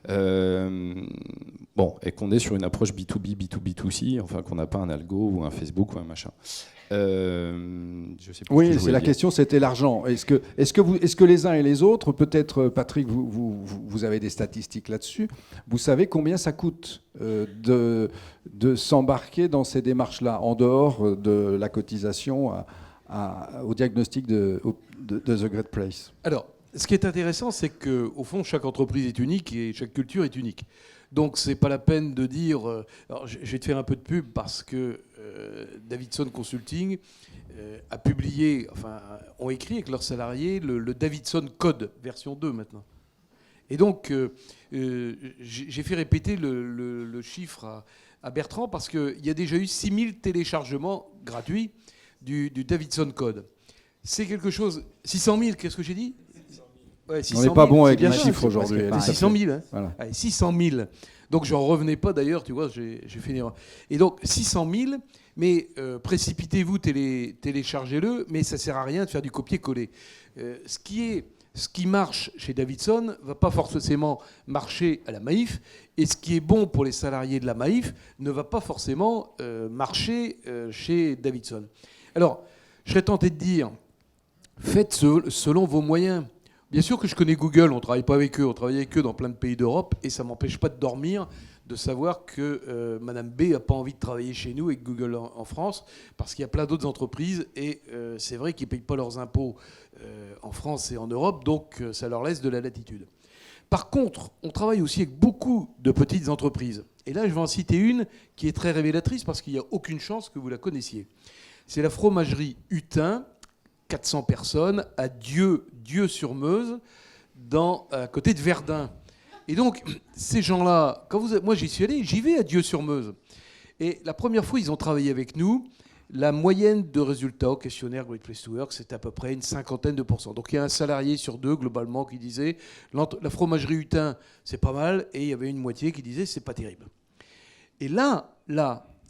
Et qu'on est sur une approche B2B, B2B2C, enfin qu'on n'a pas un algo ou un Facebook ou un machin. Je sais plus oui, c'est la question, c'était l'argent. Est-ce que les uns et les autres, peut-être Patrick, vous avez des statistiques là-dessus, vous savez combien ça coûte de s'embarquer dans ces démarches-là, en dehors de la cotisation au diagnostic de The Great Place? Alors, ce qui est intéressant, c'est qu'au fond, chaque entreprise est unique et chaque culture est unique. Donc, c'est pas la peine de dire... alors, je vais te faire un peu de pub parce que Davidson Consulting a publié, ont écrit avec leurs salariés le Davidson Code, version 2 maintenant. Et donc, j'ai fait répéter le chiffre à Bertrand parce qu'il y a déjà eu 6000 téléchargements gratuits du Davidson Code. C'est quelque chose... 600 000, qu'est-ce que j'ai dit ? Ouais, On n'est pas bon avec les les chiffres aujourd'hui. C'est 600 000. Hein. Voilà. Allez, 600 000. Donc, j'en revenais pas d'ailleurs, tu vois, j'ai fait une erreur. Et donc, 600 000, mais précipitez-vous, téléchargez-le, mais ça sert à rien de faire du copier-coller. Ce qui marche chez Davidson ne va pas forcément marcher à la Maïf, et ce qui est bon pour les salariés de la Maïf ne va pas forcément marcher chez Davidson. Alors, je serais tenté de dire, faites selon vos moyens. Bien sûr que je connais Google, on ne travaille pas avec eux, on travaille avec eux dans plein de pays d'Europe, et ça ne m'empêche pas de dormir, de savoir que Madame B n'a pas envie de travailler chez nous avec Google en France, parce qu'il y a plein d'autres entreprises, et c'est vrai qu'ils ne payent pas leurs impôts en France et en Europe, donc ça leur laisse de la latitude. Par contre, on travaille aussi avec beaucoup de petites entreprises. Et là, je vais en citer une qui est très révélatrice, parce qu'il n'y a aucune chance que vous la connaissiez. C'est la fromagerie Hutin, 400 personnes, à Dieu-sur-Meuse, à côté de Verdun. Et donc, ces gens-là, moi j'y suis allé, j'y vais à Dieu-sur-Meuse. Et la première fois, ils ont travaillé avec nous. La moyenne de résultats au questionnaire Great Place to Work, c'est à peu près une 50%. Donc il y a un salarié sur 2, globalement, qui disait la fromagerie Hutin, c'est pas mal, et il y avait une moitié qui disait c'est pas terrible. Et là,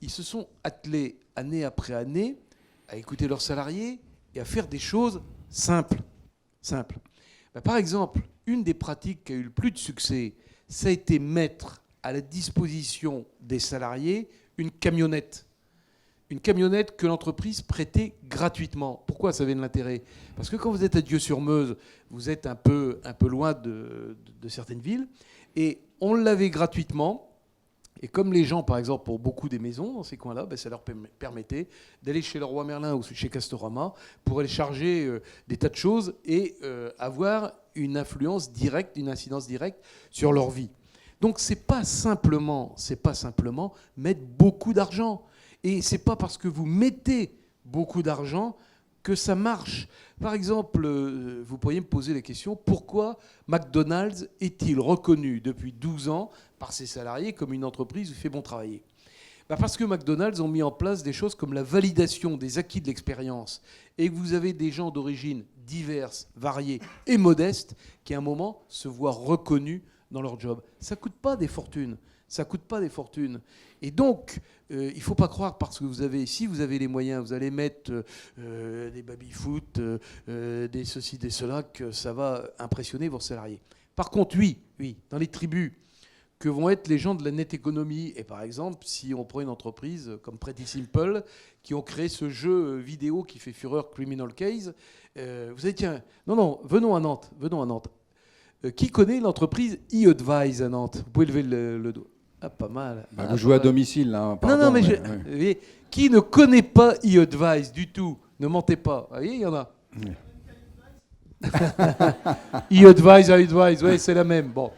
ils se sont attelés année après année à écouter leurs salariés et à faire des choses simples. Par exemple, une des pratiques qui a eu le plus de succès, ça a été mettre à la disposition des salariés une camionnette. Une camionnette que l'entreprise prêtait gratuitement. Pourquoi ça avait de l'intérêt ? Parce que quand vous êtes à Dieu-sur-Meuse, vous êtes un peu loin de certaines villes, et on l'avait gratuitement. Et comme les gens, par exemple, pour beaucoup des maisons dans ces coins-là, ça leur permettait d'aller chez Leroy Merlin ou chez Castorama pour aller charger des tas de choses et avoir une influence directe, une incidence directe sur leur vie. Donc c'est pas simplement mettre beaucoup d'argent. Et c'est pas parce que vous mettez beaucoup d'argent que ça marche. Par exemple, vous pourriez me poser la question, pourquoi McDonald's est-il reconnu depuis 12 ans par ses salariés comme une entreprise où il fait bon travailler ? Parce que McDonald's ont mis en place des choses comme la validation des acquis de l'expérience et que vous avez des gens d'origine diverses, variées et modestes qui, à un moment, se voient reconnus dans leur job. Ça ne coûte pas des fortunes. Et donc, il ne faut pas croire parce que si vous avez les moyens, vous allez mettre des baby-foot, des ceci, des cela, que ça va impressionner vos salariés. Par contre, oui, dans les tribus que vont être les gens de la net économie, et par exemple, si on prend une entreprise comme Pretty Simple, qui ont créé ce jeu vidéo qui fait fureur Criminal Case, vous allez tiens, non, venons à Nantes. Qui connaît l'entreprise e-Advise à Nantes ? Vous pouvez lever le doigt. Ah, pas mal. Vous jouez à domicile, là. Pardon, non, mais qui ne connaît pas e-Advise du tout ? Ne mentez pas. Vous voyez, il y en a. e-Advise, oui, c'est la même. Bon.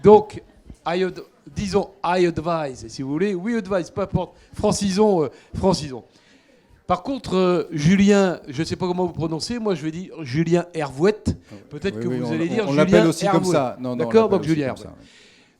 Donc, disons i-Advise, si vous voulez. Oui, Advise, peu importe. Francisons. Par contre, Julien, je ne sais pas comment vous prononcez, moi je vais dire Julien Hervouette. Peut-être que vous allez dire on Julien l'appelle aussi Hervouette. comme ça. Non, d'accord, donc Julien Hervouette.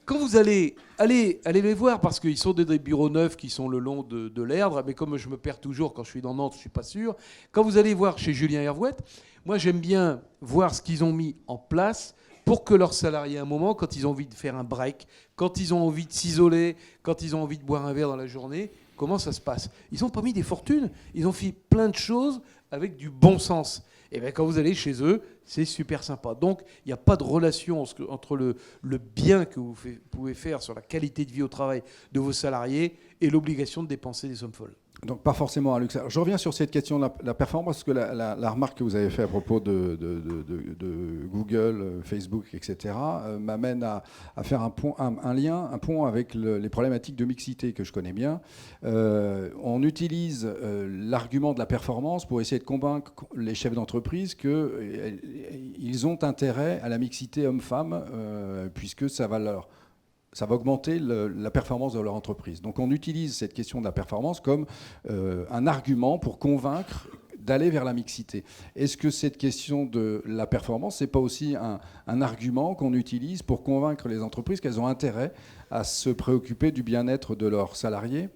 Quand vous allez les voir, parce qu'ils sont des bureaux neufs qui sont le long de l'Erdre, mais comme je me perds toujours quand je suis dans Nantes, je ne suis pas sûr. Quand vous allez voir chez Julien Hervouette, moi j'aime bien voir ce qu'ils ont mis en place pour que leurs salariés, à un moment, quand ils ont envie de faire un break, quand ils ont envie de s'isoler, quand ils ont envie de boire un verre dans la journée, comment ça se passe ? Ils n'ont pas mis des fortunes, ils ont fait plein de choses avec du bon sens. Et bien quand vous allez chez eux, c'est super sympa. Donc il n'y a pas de relation entre le bien que vous pouvez faire sur la qualité de vie au travail de vos salariés et l'obligation de dépenser des sommes folles. Donc pas forcément un luxe. Alors, je reviens sur cette question de la performance, parce que la remarque que vous avez faite à propos de Google, Facebook, etc., m'amène à faire un pont avec les problématiques de mixité que je connais bien. On utilise l'argument de la performance pour essayer de convaincre les chefs d'entreprise qu'ils ont intérêt à la mixité homme-femme, puisque ça va augmenter la performance de leur entreprise. Donc on utilise cette question de la performance comme un argument pour convaincre d'aller vers la mixité. Est-ce que cette question de la performance, ce n'est pas aussi un argument qu'on utilise pour convaincre les entreprises qu'elles ont intérêt à se préoccuper du bien-être de leurs salariés ?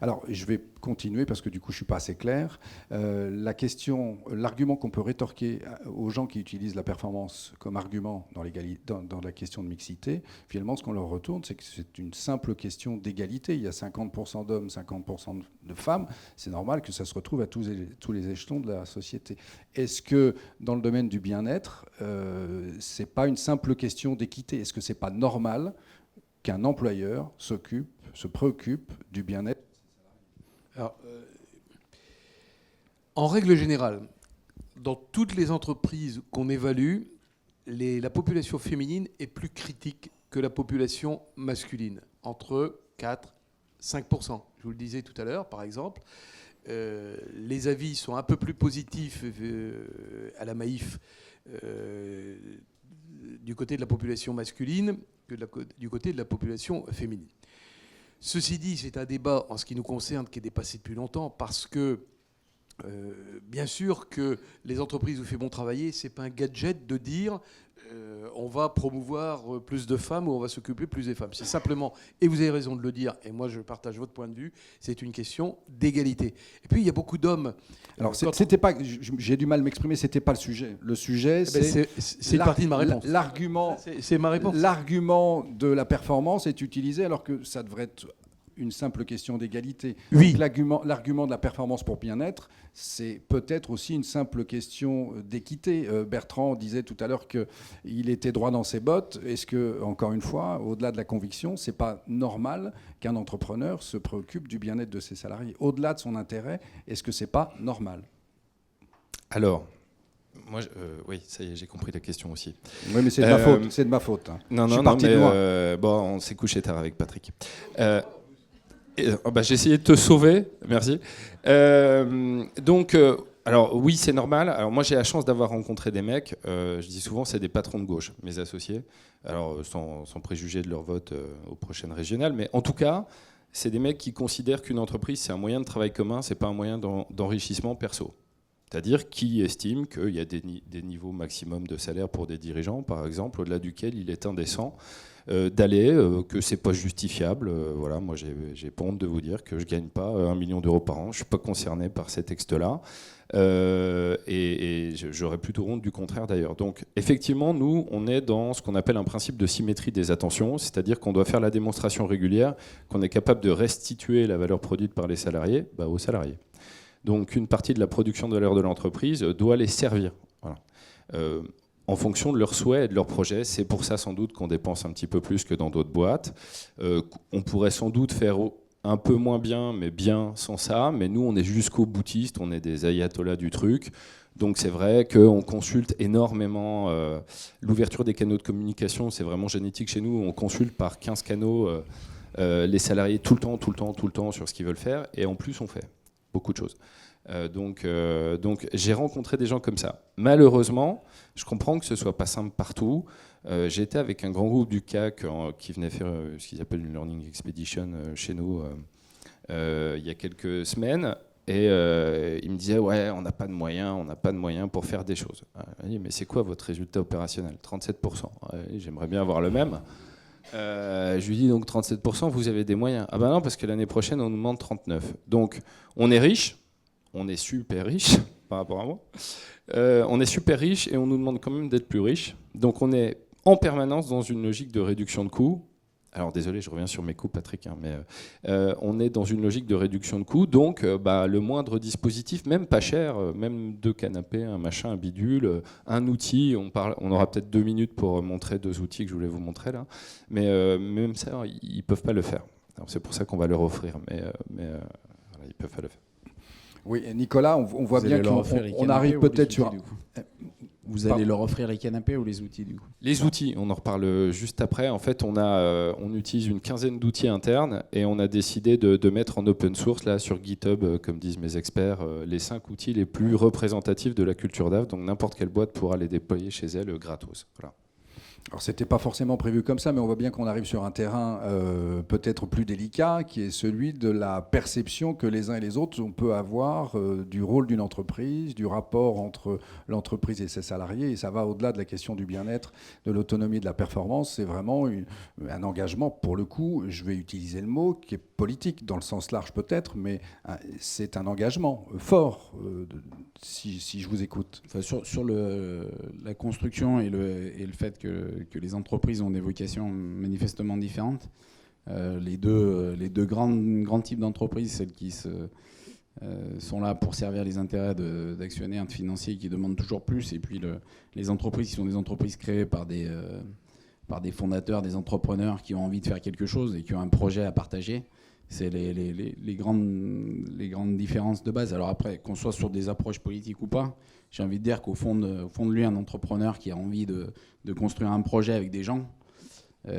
Alors, je vais continuer parce que du coup, je ne suis pas assez clair. L'argument qu'on peut rétorquer aux gens qui utilisent la performance comme argument dans la question de mixité, finalement, ce qu'on leur retourne, c'est que c'est une simple question d'égalité. Il y a 50% d'hommes, 50% de femmes. C'est normal que ça se retrouve à tous les échelons de la société. Est-ce que, dans le domaine du bien-être, ce n'est pas une simple question d'équité? Est-ce que ce n'est pas normal qu'un employeur se préoccupe du bien-être? Alors, en règle générale, dans toutes les entreprises qu'on évalue, la population féminine est plus critique que la population masculine, entre 4 et 5%. Je vous le disais tout à l'heure, par exemple. Les avis sont un peu plus positifs à la Maïf du côté de la population masculine que du côté de la population féminine. Ceci dit, c'est un débat en ce qui nous concerne qui est dépassé depuis longtemps parce que, bien sûr que les entreprises où il fait bon travailler, ce n'est pas un gadget de dire on va promouvoir plus de femmes ou on va s'occuper plus des femmes. C'est simplement, et vous avez raison de le dire, et moi je partage votre point de vue, c'est une question d'égalité. Et puis il y a beaucoup d'hommes... Alors c'était pas, j'ai du mal à m'exprimer, c'était pas le sujet. Le sujet, c'est une partie de ma réponse. L'argument, c'est ma réponse. L'argument de la performance est utilisé alors que ça devrait être une simple question d'égalité. Oui. L'argument de la performance pour bien-être, c'est peut-être aussi une simple question d'équité. Bertrand disait tout à l'heure qu'il était droit dans ses bottes. Est-ce que, encore une fois, au-delà de la conviction, c'est pas normal qu'un entrepreneur se préoccupe du bien-être de ses salariés? Au-delà de son intérêt, est-ce que c'est pas normal? Alors, moi, oui, ça y est, j'ai compris la question aussi. Oui, mais c'est de ma faute. C'est de ma faute. Hein. Non, bon, on s'est couché tard avec Patrick. J'ai essayé de te sauver, merci. Alors oui, c'est normal. Alors moi, j'ai la chance d'avoir rencontré des mecs. Je dis souvent, c'est des patrons de gauche, mes associés. Alors sans préjuger de leur vote aux prochaines régionales, mais en tout cas, c'est des mecs qui considèrent qu'une entreprise, c'est un moyen de travail commun, c'est pas un moyen d'enrichissement perso. C'est-à-dire qui estime qu'il y a des niveaux maximum de salaire pour des dirigeants, par exemple, au-delà duquel il est indécent d'aller, que c'est pas justifiable. Voilà, moi, j'ai pas honte de vous dire que je gagne pas 1 million d'euros par an. Je suis pas concerné par ces textes-là. Et j'aurais plutôt honte du contraire, d'ailleurs. Donc, effectivement, nous, on est dans ce qu'on appelle un principe de symétrie des attentions, c'est-à-dire qu'on doit faire la démonstration régulière qu'on est capable de restituer la valeur produite par les salariés aux salariés. Donc, une partie de la production de valeur de l'entreprise doit les servir. Voilà. En fonction de leurs souhaits et de leurs projets. C'est pour ça sans doute qu'on dépense un petit peu plus que dans d'autres boîtes. On pourrait sans doute faire un peu moins bien, mais bien sans ça. Mais nous, on est jusqu'au boutiste, on est des ayatollahs du truc. Donc c'est vrai qu'on consulte énormément l'ouverture des canaux de communication. C'est vraiment génétique chez nous. On consulte par 15 canaux les salariés tout le temps sur ce qu'ils veulent faire. Et en plus, on fait beaucoup de choses. Donc j'ai rencontré des gens comme ça. Malheureusement, je comprends que ce soit pas simple partout. J'étais avec un grand groupe du CAC qui venait faire ce qu'ils appellent une Learning Expedition chez nous il y a quelques semaines. Et il me disait, ouais, on n'a pas de moyens pour faire des choses. Je lui dis, mais c'est quoi votre résultat opérationnel? 37%. J'aimerais bien avoir le même. Je lui dis, donc 37%, vous avez des moyens? Ah ben non, parce que l'année prochaine, on nous demande 39%. Donc, on est riche. On est super riche par rapport à moi. On est super riche et on nous demande quand même d'être plus riche. Donc on est en permanence dans une logique de réduction de coûts. Alors désolé, je reviens sur mes coûts, Patrick, hein, mais on est dans une logique de réduction de coûts. Donc le moindre dispositif, même pas cher, même 2 canapés, un machin, un bidule, un outil. On aura peut-être 2 minutes pour montrer 2 outils que je voulais vous montrer là. Mais même ça, ils peuvent pas le faire. Alors, c'est pour ça qu'on va leur offrir. Mais voilà, ils peuvent pas le faire. Oui, et Nicolas, on voit bien qu'on arrive peut-être sur... Vous allez leur offrir les canapés ou les outils du coup? Les outils, on en reparle juste après. En fait, on utilise une quinzaine d'outils internes et on a décidé de mettre en open source là, sur GitHub, comme disent mes experts, les 5 outils les plus représentatifs de la culture DAF. Donc n'importe quelle boîte pourra les déployer chez elle gratos. Voilà. Alors, c'était pas forcément prévu comme ça, mais on voit bien qu'on arrive sur un terrain peut-être plus délicat, qui est celui de la perception que les uns et les autres on peut avoir du rôle d'une entreprise, du rapport entre l'entreprise et ses salariés. Et ça va au-delà de la question du bien-être, de l'autonomie, de la performance. C'est vraiment un engagement, pour le coup, je vais utiliser le mot, qui est politique, dans le sens large peut-être, mais c'est un engagement fort, si je vous écoute. Enfin, sur la construction et le fait que les entreprises ont des vocations manifestement différentes, les deux grands types d'entreprises, celles qui sont là pour servir les intérêts d'actionnaires, de financiers qui demandent toujours plus, et puis les entreprises qui sont des entreprises créées par des fondateurs, des entrepreneurs qui ont envie de faire quelque chose et qui ont un projet à partager. C'est les grandes différences de base. Alors après, qu'on soit sur des approches politiques ou pas, j'ai envie de dire qu'au fond de lui, un entrepreneur qui a envie de construire un projet avec des gens,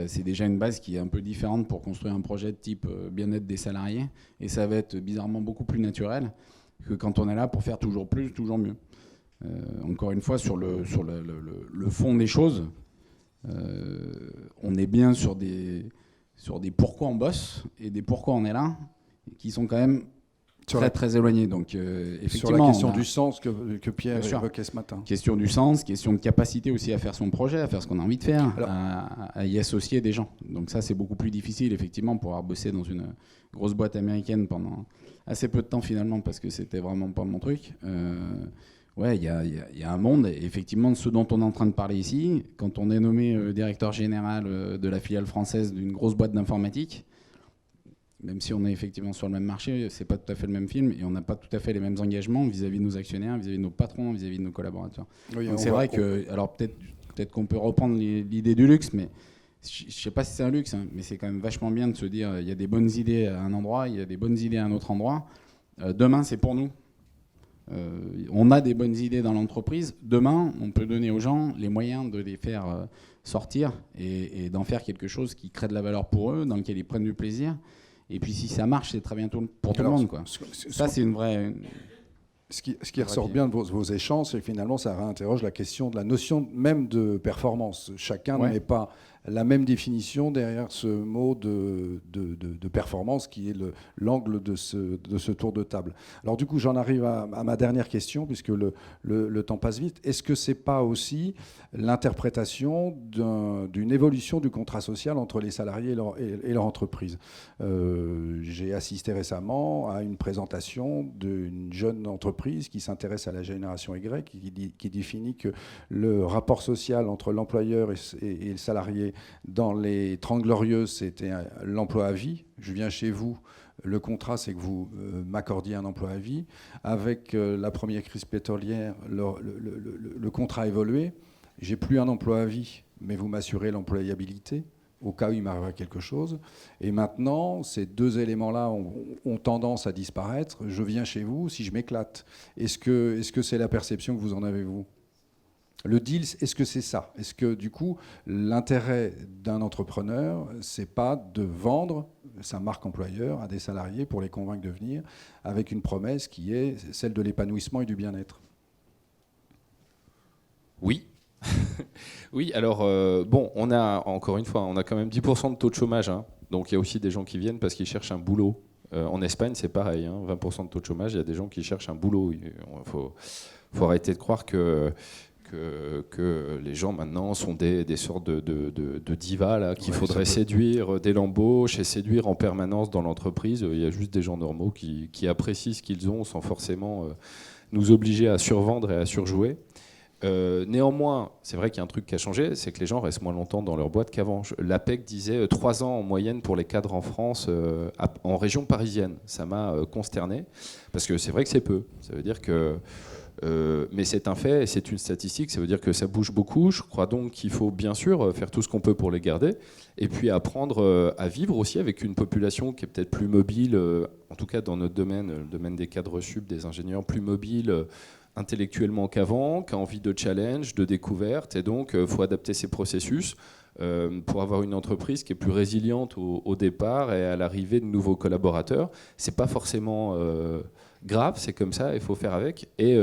c'est déjà une base qui est un peu différente pour construire un projet de type bien-être des salariés. Et ça va être bizarrement beaucoup plus naturel que quand on est là pour faire toujours plus, toujours mieux. Encore une fois, sur le fond des choses, on est bien sur des pourquoi on bosse et des pourquoi on est là, qui sont quand même très éloignés. Donc, effectivement, sur la question du sens que Pierre évoquait ce matin. Question du sens, question de capacité aussi à faire son projet, à faire ce qu'on a envie de faire, à y associer des gens. Donc ça, c'est beaucoup plus difficile, effectivement, pour avoir bossé dans une grosse boîte américaine pendant assez peu de temps, finalement, parce que c'était vraiment pas mon truc. Ouais, il y a un monde, et effectivement, ce dont on est en train de parler ici, quand on est nommé directeur général de la filiale française d'une grosse boîte d'informatique, même si on est effectivement sur le même marché, c'est pas tout à fait le même film, et on n'a pas tout à fait les mêmes engagements vis-à-vis de nos actionnaires, vis-à-vis de nos patrons, vis-à-vis de nos collaborateurs. Oui, donc c'est vrai que, alors peut-être qu'on peut reprendre l'idée du luxe, mais je sais pas si c'est un luxe, hein, mais c'est quand même vachement bien de se dire, il y a des bonnes idées à un endroit, il y a des bonnes idées à un autre endroit. Demain, c'est pour nous. On a des bonnes idées dans l'entreprise. Demain, on peut donner aux gens les moyens de les faire sortir et d'en faire quelque chose qui crée de la valeur pour eux, dans lequel ils prennent du plaisir. Et puis si ça marche, c'est très bien pour tout le monde, quoi. Ça, c'est une vraie... Ce qui ressort bien de vos échanges, c'est que finalement, ça réinterroge la question de la notion même de performance. Chacun ne met pas la même définition derrière ce mot de performance qui est l'angle de ce tour de table. Alors du coup, j'en arrive à ma dernière question, puisque le temps passe vite. Est-ce que c'est pas aussi l'interprétation d'une évolution du contrat social entre les salariés et leur entreprise? J'ai assisté récemment à une présentation d'une jeune entreprise qui s'intéresse à la génération Y, qui définit que le rapport social entre l'employeur et le salarié dans les 30 Glorieuses, c'était l'emploi à vie. Je viens chez vous, le contrat, c'est que vous m'accordiez un emploi à vie. Avec la première crise pétrolière, le contrat a évolué. J'ai plus un emploi à vie, mais vous m'assurez l'employabilité au cas où il m'arriverait quelque chose. Et maintenant, ces deux éléments-là ont tendance à disparaître. Je viens chez vous si je m'éclate. Est-ce que c'est la perception que vous en avez, vous ? Le deal, est-ce que c'est ça? Est-ce que du coup, l'intérêt d'un entrepreneur, c'est pas de vendre sa marque employeur à des salariés pour les convaincre de venir, avec une promesse qui est celle de l'épanouissement et du bien-être? Oui. Oui, alors, bon, on a, encore une fois, on a quand même 10% de taux de chômage, hein, donc il y a aussi des gens qui viennent parce qu'ils cherchent un boulot. En Espagne, c'est pareil, hein, 20% de taux de chômage, il y a des gens qui cherchent un boulot. Il faut arrêter de croire que les gens maintenant sont des sortes de divas là, qu'il faudrait séduire dès l'embauche et séduire en permanence dans l'entreprise. Il y a juste des gens normaux qui apprécient ce qu'ils ont sans forcément nous obliger à survendre et à surjouer. Néanmoins, c'est vrai qu'il y a un truc qui a changé, c'est que les gens restent moins longtemps dans leur boîte qu'avant. L'APEC disait 3 ans en moyenne pour les cadres en France, en région parisienne. Ça m'a consterné, parce que c'est vrai que c'est peu. Ça veut dire que... mais c'est un fait et c'est une statistique, ça veut dire que ça bouge beaucoup. Je crois donc qu'il faut bien sûr faire tout ce qu'on peut pour les garder et puis apprendre à vivre aussi avec une population qui est peut-être plus mobile, en tout cas dans notre domaine, le domaine des cadres sup, des ingénieurs, plus mobile intellectuellement qu'avant, qui a envie de challenge, de découverte, et donc il faut adapter ses processus pour avoir une entreprise qui est plus résiliente au départ et à l'arrivée de nouveaux collaborateurs. C'est pas forcément grave, c'est comme ça, il faut faire avec. Et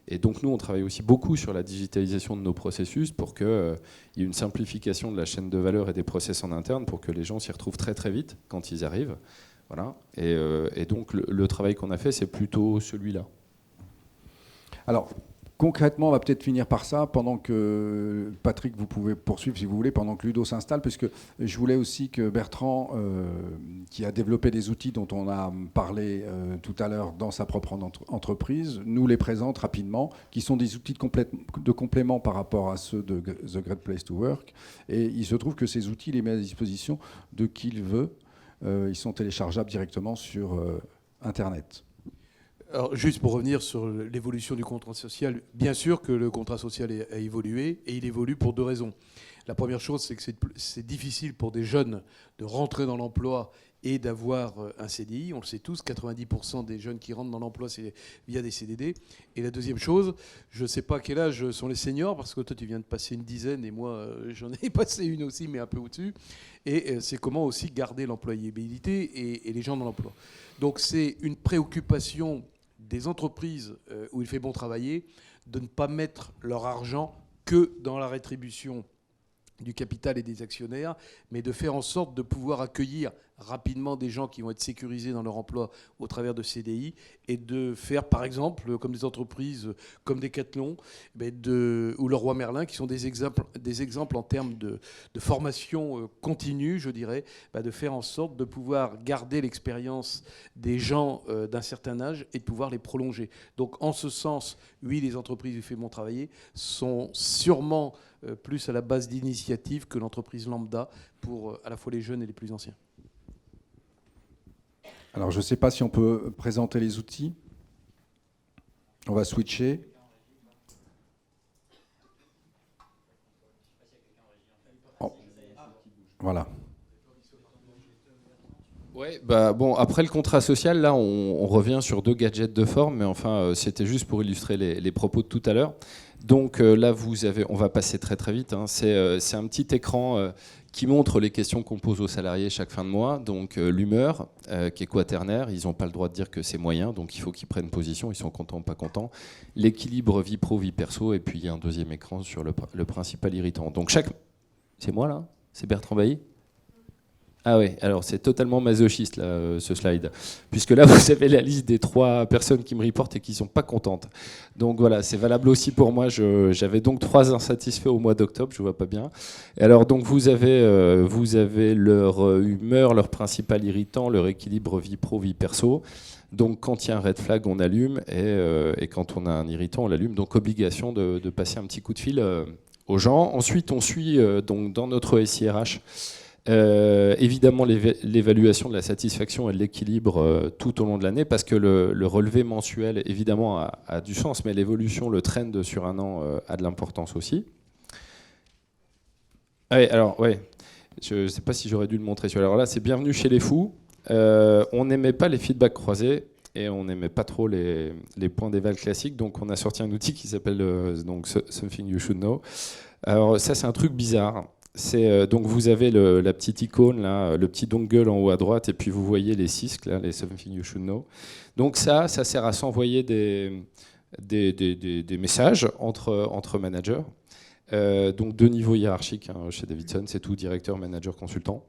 Et donc nous, on travaille aussi beaucoup sur la digitalisation de nos processus pour qu'il y ait une simplification de la chaîne de valeur et des process en interne pour que les gens s'y retrouvent très très vite quand ils arrivent. Voilà. Et donc le travail qu'on a fait, c'est plutôt celui-là. Alors, concrètement, on va peut-être finir par ça, pendant que, Patrick, vous pouvez poursuivre si vous voulez, pendant que Ludo s'installe, puisque je voulais aussi que Bertrand, qui a développé des outils dont on a parlé tout à l'heure dans sa propre entreprise, nous les présente rapidement, qui sont des outils de complément par rapport à ceux de The Great Place to Work. Et il se trouve que ces outils, il les met à disposition de qui il veut. Ils sont téléchargeables directement sur Internet. Alors, juste pour revenir sur l'évolution du contrat social, bien sûr que le contrat social a évolué, et il évolue pour 2 raisons. La première chose, c'est que c'est difficile pour des jeunes de rentrer dans l'emploi et d'avoir un CDI. On le sait tous, 90% des jeunes qui rentrent dans l'emploi, c'est via des CDD. Et la deuxième chose, je ne sais pas à quel âge sont les seniors, parce que toi, tu viens de passer une dizaine, et moi, j'en ai passé une aussi, mais un peu au-dessus. Et c'est comment aussi garder l'employabilité et les gens dans l'emploi. Donc c'est une préoccupation des entreprises où il fait bon travailler, de ne pas mettre leur argent que dans la rétribution du capital et des actionnaires, mais de faire en sorte de pouvoir accueillir rapidement des gens qui vont être sécurisés dans leur emploi au travers de CDI, et de faire, par exemple, comme des entreprises comme Decathlon ou Leroy Merlin, qui sont des exemples en termes de formation continue, je dirais, de faire en sorte de pouvoir garder l'expérience des gens d'un certain âge et de pouvoir les prolonger. Donc en ce sens, oui, les entreprises du fait bon travailler sont sûrement plus à la base d'initiatives que l'entreprise lambda pour à la fois les jeunes et les plus anciens. Alors, je ne sais pas si on peut présenter les outils. On va switcher. Oh. Voilà. Ouais, bon, après le contrat social, là, on revient sur 2 gadgets de forme, mais enfin, c'était juste pour illustrer les propos de tout à l'heure. Donc là, on va passer très très vite, hein. C'est un petit écran qui montre les questions qu'on pose aux salariés chaque fin de mois. Donc l'humeur, qui est quaternaire, ils n'ont pas le droit de dire que c'est moyen, donc il faut qu'ils prennent position, ils sont contents ou pas contents. L'équilibre vie pro, vie perso, et puis il y a un deuxième écran sur le principal irritant. Donc c'est moi là ? C'est Bertrand Bailly ? Ah oui, alors c'est totalement masochiste là, ce slide, puisque là vous avez la liste des 3 personnes qui me reportent et qui ne sont pas contentes. Donc voilà, c'est valable aussi pour moi. J'avais donc 3 insatisfaits au mois d'octobre, je ne vois pas bien. Et alors donc vous avez leur humeur, leur principal irritant, leur équilibre vie pro, vie perso. Donc quand il y a un red flag, on allume, et quand on a un irritant, on l'allume. Donc obligation de passer un petit coup de fil aux gens. Ensuite on suit donc dans notre SIRH évidemment l'évaluation de la satisfaction et de l'équilibre tout au long de l'année, parce que le relevé mensuel évidemment a du sens, mais l'évolution, le trend sur un an a de l'importance aussi. Ouais, alors ouais, je ne sais pas si j'aurais dû le montrer. Alors là, c'est bienvenue chez les fous. On n'aimait pas les feedbacks croisés et on n'aimait pas trop les points d'éval classiques, donc on a sorti un outil qui s'appelle donc Something You Should Know. Alors ça, c'est un truc bizarre. Donc vous avez la petite icône là, le petit dongle en haut à droite, et puis vous voyez les CISC là, les Something You Should Know. Donc ça sert à s'envoyer des messages entre managers. Donc 2 niveaux hiérarchiques hein, chez Davidson, c'est tout, directeur, manager, consultant.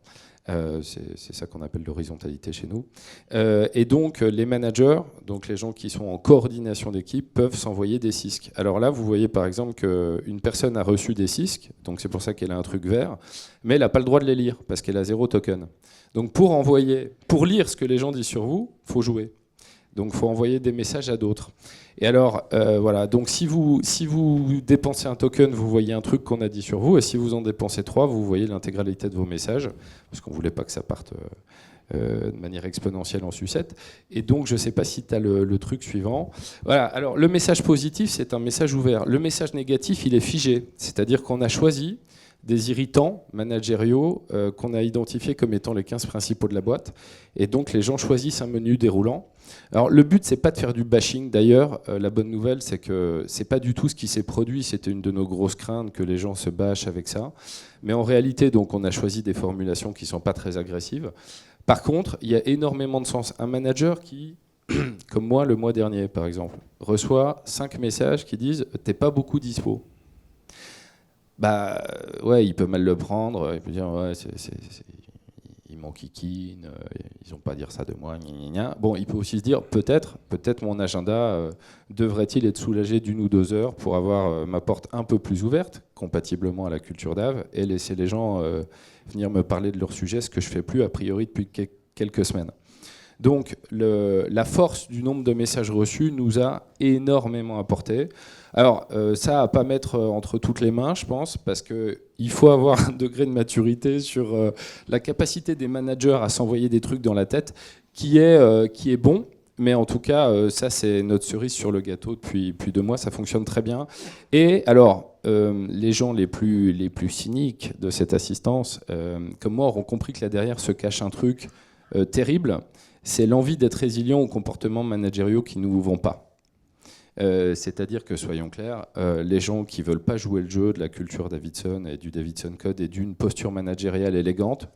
C'est ça qu'on appelle l'horizontalité chez nous. Et donc les managers, donc les gens qui sont en coordination d'équipe, peuvent s'envoyer des CISC. Alors là, vous voyez par exemple qu'une personne a reçu des CISC, donc c'est pour ça qu'elle a un truc vert, mais elle n'a pas le droit de les lire parce qu'elle a 0 token. Donc pour lire ce que les gens disent sur vous, il faut jouer. Donc il faut envoyer des messages à d'autres. Et alors, voilà, donc si vous dépensez un token, vous voyez un truc qu'on a dit sur vous, et si vous en dépensez 3, vous voyez l'intégralité de vos messages, parce qu'on ne voulait pas que ça parte de manière exponentielle en sucette. Et donc, je ne sais pas si tu as le truc suivant. Voilà, alors le message positif, c'est un message ouvert. Le message négatif, il est figé, c'est-à-dire qu'on a choisi des irritants managériaux qu'on a identifiés comme étant les 15 principaux de la boîte. Et donc, les gens choisissent un menu déroulant. Alors, le but, c'est pas de faire du bashing. D'ailleurs, la bonne nouvelle, c'est que c'est pas du tout ce qui s'est produit. C'était une de nos grosses craintes que les gens se bâchent avec ça. Mais en réalité, donc, on a choisi des formulations qui sont pas très agressives. Par contre, il y a énormément de sens. Un manager qui comme moi le mois dernier par exemple, reçoit 5 messages qui disent « t'es pas beaucoup dispo ». Bah ouais, il peut mal le prendre, il peut dire ouais, ils m'enquiquinent, ils n'ont pas à dire ça de moi, gna gna gna. Bon, il peut aussi se dire peut-être mon agenda devrait-il être soulagé d'1 ou 2 heures pour avoir ma porte un peu plus ouverte, compatiblement à la culture d'Ave, et laisser les gens venir me parler de leur sujet, ce que je fais plus a priori depuis quelques semaines. Donc la force du nombre de messages reçus nous a énormément apporté. Alors ça à pas mettre entre toutes les mains, je pense, parce qu'il faut avoir un degré de maturité sur la capacité des managers à s'envoyer des trucs dans la tête qui est bon. Mais en tout cas, ça c'est notre cerise sur le gâteau depuis 2 mois, ça fonctionne très bien. Et alors, les gens les plus cyniques de cette assistance, comme moi, auront compris que là derrière se cache un truc terrible. C'est l'envie d'être résilient aux comportements managériaux qui ne nous vont pas. C'est-à-dire que, soyons clairs, les gens qui ne veulent pas jouer le jeu de la culture Davidson et du Davidson Code et d'une posture managériale élégante,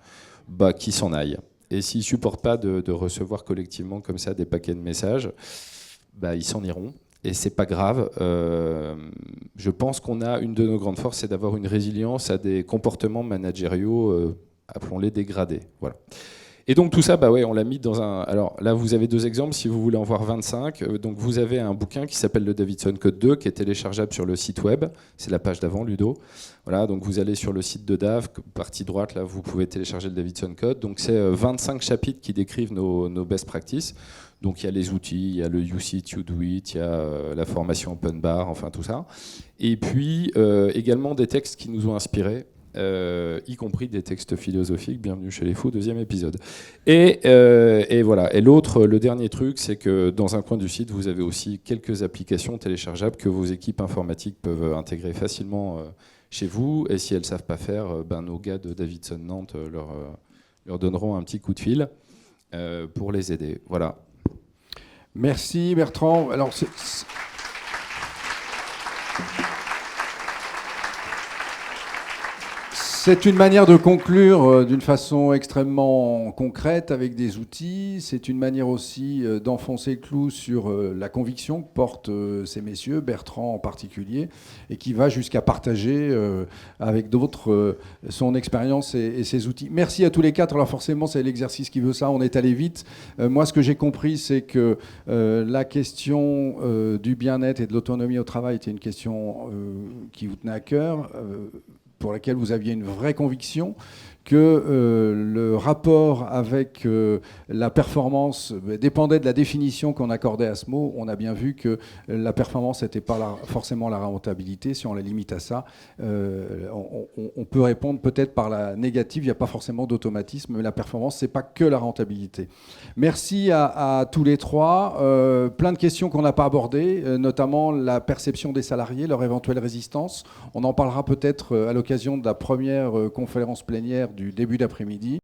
bah, qui s'en aillent. Et s'ils ne supportent pas de recevoir collectivement comme ça des paquets de messages, bah, ils s'en iront. Et c'est pas grave. Je pense qu'on a une de nos grandes forces, c'est d'avoir une résilience à des comportements managériaux, appelons-les dégradés. Voilà. Et donc tout ça, bah ouais, on l'a mis dans un... Alors là, vous avez 2 exemples, si vous voulez en voir 25. Donc vous avez un bouquin qui s'appelle le Davidson Code 2, qui est téléchargeable sur le site web. C'est la page d'avant, Ludo. Voilà, donc vous allez sur le site de DAV, partie droite, là, vous pouvez télécharger le Davidson Code. Donc c'est 25 chapitres qui décrivent nos best practices. Donc il y a les outils, il y a le You See It, You Do It, il y a la formation Open Bar, enfin tout ça. Et puis également des textes qui nous ont inspirés. Y compris des textes philosophiques. Bienvenue chez les fous, 2e épisode. Et voilà. Et le dernier truc, c'est que dans un coin du site, vous avez aussi quelques applications téléchargeables que vos équipes informatiques peuvent intégrer facilement chez vous. Et si elles ne savent pas faire, nos gars de Davidson Nantes leur donneront un petit coup de fil pour les aider. Voilà. Merci Bertrand. Alors, c'est une manière de conclure d'une façon extrêmement concrète avec des outils. C'est une manière aussi d'enfoncer le clou sur la conviction que portent ces messieurs, Bertrand en particulier, et qui va jusqu'à partager avec d'autres son expérience et ses outils. Merci à tous les 4. Alors forcément, c'est l'exercice qui veut ça. On est allé vite. Moi, ce que j'ai compris, c'est que la question du bien-être et de l'autonomie au travail était une question qui vous tenait à cœur. Pour laquelle vous aviez une vraie conviction, que le rapport avec la performance dépendait de la définition qu'on accordait à ce mot. On a bien vu que la performance n'était pas forcément la rentabilité. Si on la limite à ça, on peut répondre peut-être par la négative. Il n'y a pas forcément d'automatisme, mais la performance, ce n'est pas que la rentabilité. Merci à tous les 3. Plein de questions qu'on n'a pas abordées, notamment la perception des salariés, leur éventuelle résistance. On en parlera peut-être à l'occasion de la première conférence plénière du début d'après-midi.